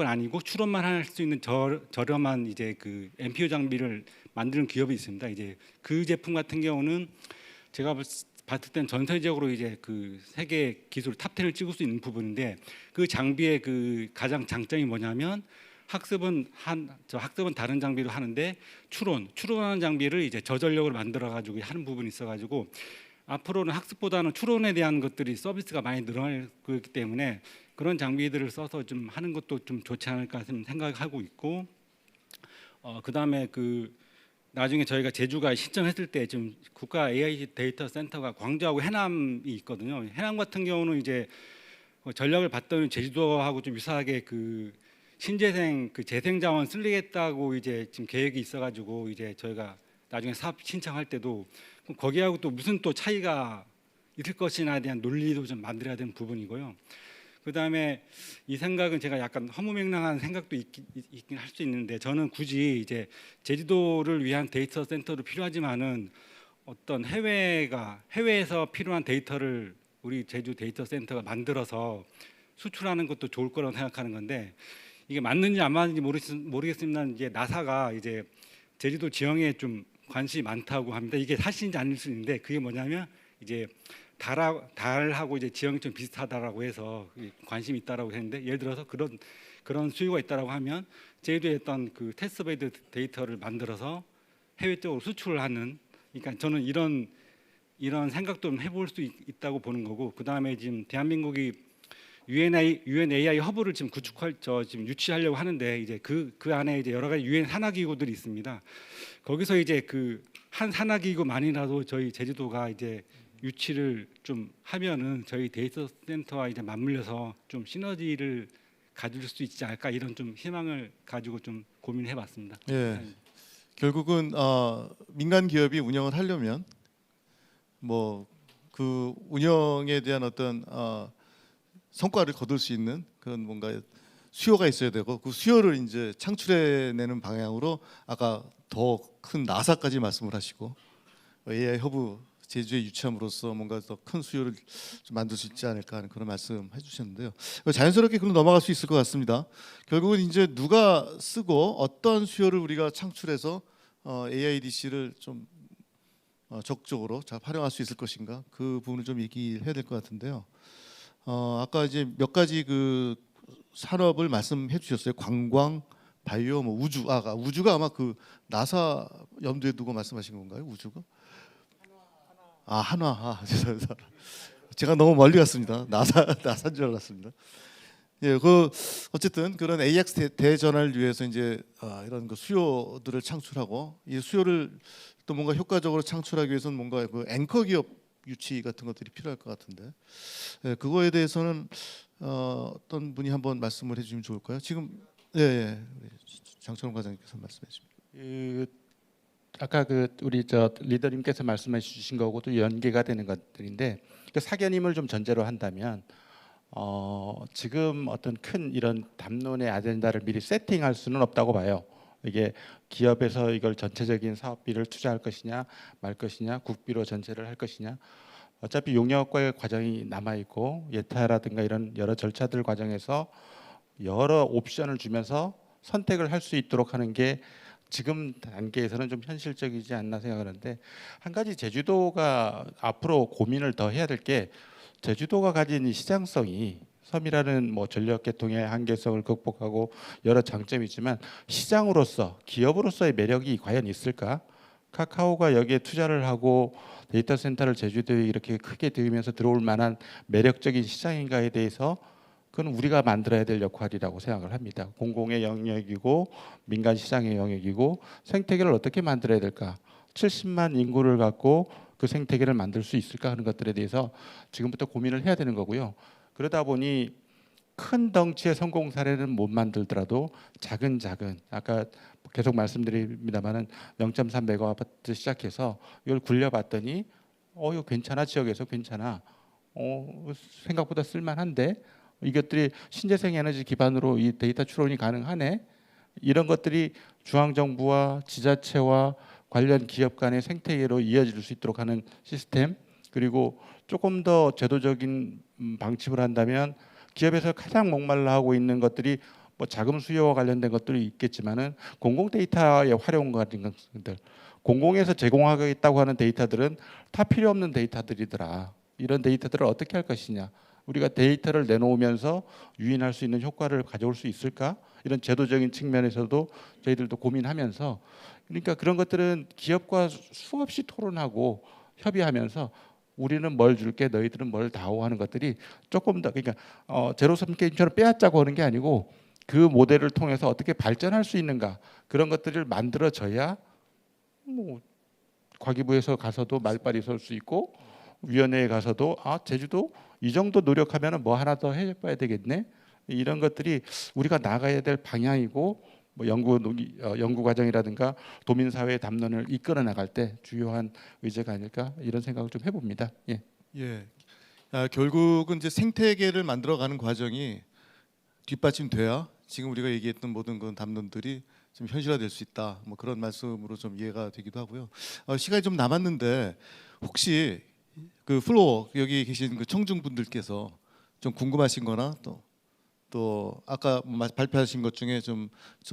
아니고 추론만 할 수 있는 저렴한 이제 그 NPU 장비를 만드는 기업이 있습니다. 이제 그 제품 같은 경우는 제가 봤을 땐 전세적으로 이제 그 세계 기술 탑 10을 찍을 수 있는 부분인데, 그 장비의 그 가장 장점이 뭐냐면 학습은 다른 장비로 하는데 추론하는 장비를 이제 저전력으로 만들어 가지고 하는 부분이 있어 가지고 앞으로는 학습보다는 추론에 대한 것들이 서비스가 많이 늘어날 거기 때문에 그런 장비들을 써서 좀 하는 것도 좀 좋지 않을까 생각하고 있고, 그다음에 그 나중에 저희가 제주가 신청했을 때 지금 국가 AI 데이터 센터가 광주하고 해남이 있거든요. 해남 같은 경우는 이제 전력을 받던 제주도하고 좀 유사하게 그 신재생 그 재생 자원 쓰겠다고 이제 지금 계획이 있어가지고 이제 저희가 나중에 사업 신청할 때도 거기하고 또 무슨 또 차이가 있을 것이냐에 대한 논리도 좀 만들어야 되는 부분이고요. 그다음에 이 생각은 제가 약간 허무맹랑한 생각도 있긴 할 수 있는데, 저는 굳이 이제 제주도를 위한 데이터 센터도 필요하지만은 어떤 해외에서 필요한 데이터를 우리 제주 데이터 센터가 만들어서 수출하는 것도 좋을 거라고 생각하는 건데, 이게 맞는지 안 맞는지 모르겠습니다. 이제 나사가 이제 제주도 지형에 좀 관심이 많다고 합니다. 이게 사실인지 아닐 수 있는데, 그게 뭐냐면 이제 달하고 이제 지형이 좀 비슷하다라고 해서 관심이 있다라고 했는데, 예를 들어서 그런 수요가 있다라고 하면 제주도에 있던 그 테스트베드 데이터를 만들어서 해외 쪽으로 수출을 하는, 그러니까 저는 이런 생각도 좀 해볼 수 있다고 보는 거고, 그 다음에 지금 대한민국이 UN AI 허브를 지금 지금 유치하려고 하는데, 이제 그 안에 이제 여러 가지 UN 산하기구들이 있습니다. 거기서 이제 그 한 산하기구만이라도 저희 제주도가 이제 유치를 좀 하면은 저희 데이터 센터와 이제 맞물려서 좀 시너지를 가질 수 있지 않을까, 이런 좀 희망을 가지고 좀 고민해봤습니다. 예, 결국은 민간 기업이 운영을 하려면 뭐 그 운영에 대한 어떤 성과를 거둘 수 있는 그런 뭔가 수요가 있어야 되고, 그 수요를 이제 창출해내는 방향으로 아까 더 큰 나사까지 말씀을 하시고 AI 허브 제주에 유치함으로써 뭔가 더 큰 수요를 좀 만들 수 있지 않을까 하는 그런 말씀 해주셨는데요. 자연스럽게 그럼 넘어갈 수 있을 것 같습니다. 결국은 이제 누가 쓰고 어떤 수요를 우리가 창출해서 AIDC를 좀 적극적으로 잘 활용할 수 있을 것인가, 그 부분을 좀 얘기를 해야 될 것 같은데요. 아까 이제 몇 가지 그 산업을 말씀해 주셨어요. 관광, 바이오, 뭐 우주가 아마 그 나사 염두에 두고 말씀하신 건가요? 우주가? 한화. 죄송합니다. 제가 너무 멀리 갔습니다. 나사인 줄 알았습니다. 예, 그 어쨌든 그런 AX 대전환을 위해서 이제 이런 그 수요들을 창출하고, 이 수요를 또 뭔가 효과적으로 창출하기 위해서는 뭔가 그 앵커 기업 유치 같은 것들이 필요할 것 같은데, 예, 그거에 대해서는 어떤 분이 한번 말씀을 해주시면 좋을까요? 지금 장철웅 과장님께서 말씀해 주십니다. 아까 그 우리 저 리더님께서 말씀해 주신 거고도 연계가 되는 것들인데, 그 사견임을 좀 전제로 한다면 지금 어떤 큰 이런 담론의 아젠다를 미리 세팅할 수는 없다고 봐요. 이게 기업에서 이걸 전체적인 사업비를 투자할 것이냐 말 것이냐, 국비로 전체를 할 것이냐, 어차피 용역과의 과정이 남아 있고 예타라든가 이런 여러 절차들 과정에서 여러 옵션을 주면서 선택을 할 수 있도록 하는 게 지금 단계에서는 좀 현실적이지 않나 생각하는데, 한 가지 제주도가 앞으로 고민을 더 해야 될 게, 제주도가 가진 이 시장성이 섬이라는 뭐 전력 계통의 한계성을 극복하고 여러 장점이 있지만 시장으로서 기업으로서의 매력이 과연 있을까? 카카오가 여기에 투자를 하고 데이터 센터를 제주도에 이렇게 크게 들이면서 들어올 만한 매력적인 시장인가에 대해서 그건 우리가 만들어야 될 역할이라고 생각을 합니다. 공공의 영역이고 민간 시장의 영역이고 생태계를 어떻게 만들어야 될까? 70만 인구를 갖고 그 생태계를 만들 수 있을까 하는 것들에 대해서 지금부터 고민을 해야 되는 거고요. 그러다 보니 큰 덩치의 성공 사례는 못 만들더라도 작은 아까 계속 말씀드립니다만은 0.3메가와트 시작해서 이걸 굴려봤더니 이거 괜찮아, 지역에서 괜찮아, 생각보다 쓸만한데, 이것들이 신재생 에너지 기반으로 이 데이터 추론이 가능하네, 이런 것들이 중앙정부와 지자체와 관련 기업 간의 생태계로 이어질 수 있도록 하는 시스템, 그리고 조금 더 제도적인 방침을 한다면 기업에서 가장 목말라 하고 있는 것들이 뭐 자금 수요와 관련된 것들이 있겠지만은 공공 데이터의 활용 같은 것들, 공공에서 제공하겠다고 하는 데이터들은 다 필요 없는 데이터들이더라. 이런 데이터들을 어떻게 할 것이냐, 우리가 데이터를 내놓으면서 유인할 수 있는 효과를 가져올 수 있을까? 이런 제도적인 측면에서도 저희들도 고민하면서, 그러니까 그런 것들은 기업과 수없이 토론하고 협의하면서 우리는 뭘 줄게, 너희들은 뭘 다오 하는 것들이 조금 더, 그러니까 제로섬 게임처럼 빼앗자고 하는 게 아니고 그 모델을 통해서 어떻게 발전할 수 있는가, 그런 것들을 만들어져야 뭐 과기부에서 가서도 말빨이 설 수 있고 위원회에 가서도 제주도 이 정도 노력하면 뭐 하나 더 해봐야 되겠네, 이런 것들이 우리가 나가야 될 방향이고 뭐 연구 과정이라든가 도민 사회의 담론을 이끌어 나갈 때 주요한 의제가 아닐까, 이런 생각을 좀 해봅니다. 예. 예. 결국은 이제 생태계를 만들어가는 과정이 뒷받침돼야 지금 우리가 얘기했던 모든 그런 담론들이 좀 현실화될 수 있다. 뭐 그런 말씀으로 좀 이해가 되기도 하고요. 시간이 좀 남았는데 혹시 그 플로어 여기 계신 그 청중 분들께서 좀 궁금하신거나 또 아까 발표하신 것 중에 좀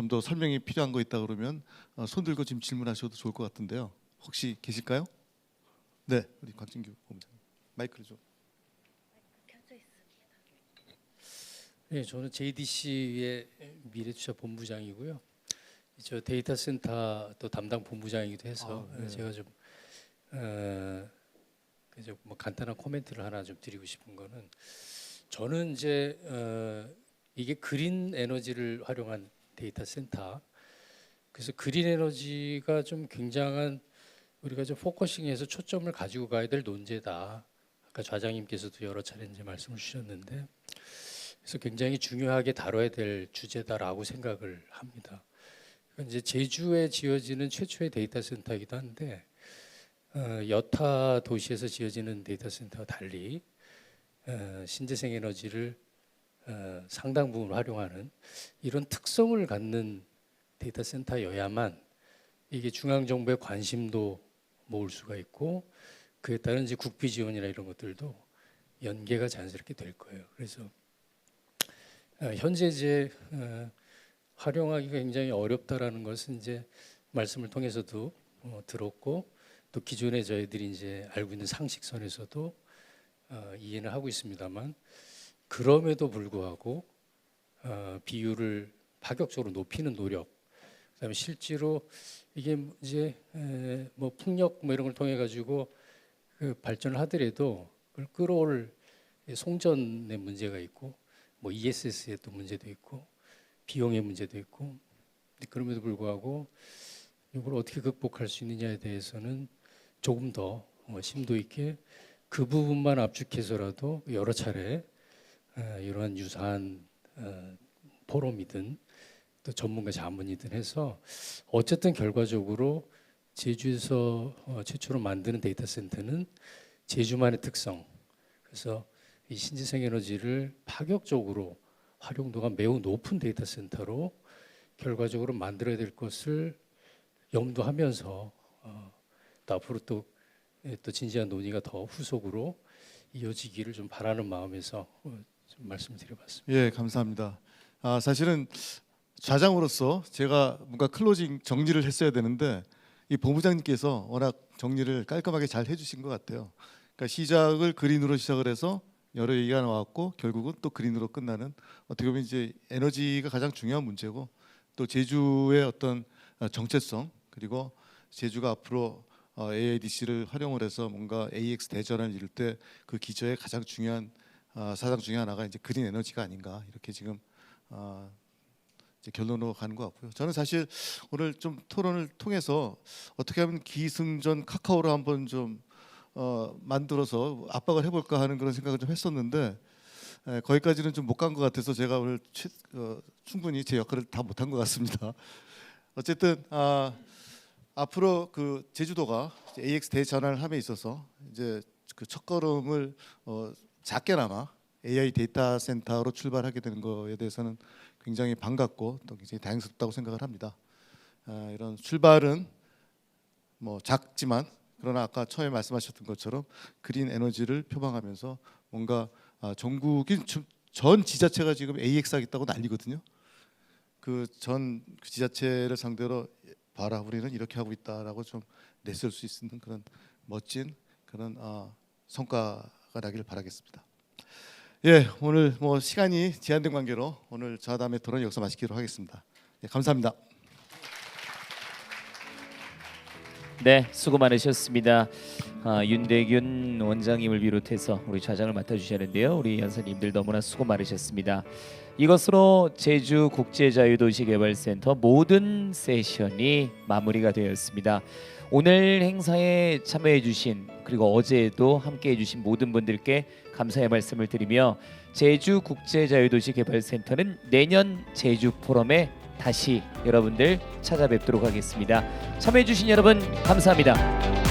더 설명이 필요한 거 있다 그러면 손 들고 지금 질문하셔도 좋을 것 같은데요. 혹시 계실까요? 네, 우리 곽진규 본부장님 마이크를 좀. 네, 저는 JDC의 미래투자본부장이고요. 저 데이터 센터 또 담당 본부장이기도 해서 네. 제가 좀 뭐 간단한 코멘트를 하나 좀 드리고 싶은 거는, 저는 이제 이게 그린 에너지를 활용한 데이터 센터, 그래서 그린 에너지가 좀 굉장한, 우리가 좀 포커싱해서 초점을 가지고 가야 될 논제다. 아까 좌장님께서도 여러 차례 이제 말씀을 주셨는데, 그래서 굉장히 중요하게 다뤄야 될 주제다라고 생각을 합니다. 이제 제주에 지어지는 최초의 데이터 센터이기도 한데, 여타 도시에서 지어지는 데이터 센터와 달리 신재생 에너지를 상당 부분 활용하는 이런 특성을 갖는 데이터 센터여야만 이게 중앙 정부의 관심도 모을 수가 있고, 그에 따른 이제 국비 지원이나 이런 것들도 연계가 자연스럽게 될 거예요. 그래서 현재 이제 활용하기가 굉장히 어렵다라는 것은 이제 말씀을 통해서도 들었고, 또 기존에 저희들이 이제 알고 있는 상식선에서도 이해는 하고 있습니다만, 그럼에도 불구하고 비율을 파격적으로 높이는 노력, 그다음에 실제로 이게 이제 뭐 풍력 뭐 이런 걸 통해 가지고 그 발전을 하더라도 그걸 끌어올 송전의 문제가 있고, 뭐 ESS의 또 문제도 있고, 비용의 문제도 있고, 그럼에도 불구하고 이걸 어떻게 극복할 수 있느냐에 대해서는 조금 더 심도 있게 그 부분만 압축해서라도 여러 차례 이러한 유사한 포럼이든 또 전문가 자문이든 해서 어쨌든 결과적으로 제주에서 최초로 만드는 데이터 센터는 제주만의 특성, 그래서 이 신재생 에너지를 파격적으로 활용도가 매우 높은 데이터 센터로 결과적으로 만들어야 될 것을 염두하면서 또 앞으로 또 진지한 논의가 더 후속으로 이어지기를 좀 바라는 마음에서 좀 말씀드려봤습니다. 예, 감사합니다. 사실은 좌장으로서 제가 뭔가 클로징 정리를 했어야 되는데 이 본부장님께서 워낙 정리를 깔끔하게 잘 해주신 것 같아요. 그러니까 시작을 그린으로 시작을 해서 여러 얘기가 나왔고 결국은 또 그린으로 끝나는, 어떻게 보면 이제 에너지가 가장 중요한 문제고, 또 제주의 어떤 정체성, 그리고 제주가 앞으로 AIDC를 활용을 해서 뭔가 AX 대전을 이룰 때 그 기저의 가장 중요한 사상 중에 하나가 이제 그린 에너지가 아닌가, 이렇게 지금 이제 결론으로 가는 것 같고요. 저는 사실 오늘 좀 토론을 통해서 어떻게 하면 기승전 카카오를 한번 좀 만들어서 압박을 해볼까 하는 그런 생각을 좀 했었는데 거기까지는 좀 못 간 것 같아서 제가 오늘 충분히 제 역할을 다 못한 것 같습니다. 어쨌든 앞으로 그 제주도가 AX 대전환을 함에 있어서 이제 그 첫걸음을 작게나마 AI 데이터 센터로 출발하게 되는 거에 대해서는 굉장히 반갑고 또 굉장히 다행스럽다고 생각을 합니다. 이런 출발은 뭐 작지만, 그러나 아까 처음에 말씀하셨던 것처럼 그린 에너지를 표방하면서 뭔가 전국인 전 지자체가 지금 AX 하겠다고 난리거든요. 그 전 지자체를 상대로 봐라, 우리는 이렇게 하고 있다라고 좀 내세울 수 있는 그런 멋진 그런 성과가 나기를 바라겠습니다. 예, 오늘 뭐 시간이 제한된 관계로 오늘 자담의 토론 여기서 마치기로 하겠습니다. 예, 감사합니다. 네, 수고 많으셨습니다. 윤대균 원장님을 비롯해서 우리 좌장을 맡아주셨는데요. 우리 연사님들 너무나 수고 많으셨습니다. 이것으로 제주 국제자유도시개발센터 모든 세션이 마무리가 되었습니다. 오늘 행사에 참여해주신, 그리고 어제도 함께해주신 모든 분들께 감사의 말씀을 드리며, 제주 국제자유도시개발센터는 내년 제주 포럼에 다시 여러분들 찾아뵙도록 하겠습니다. 참여해주신 여러분 감사합니다.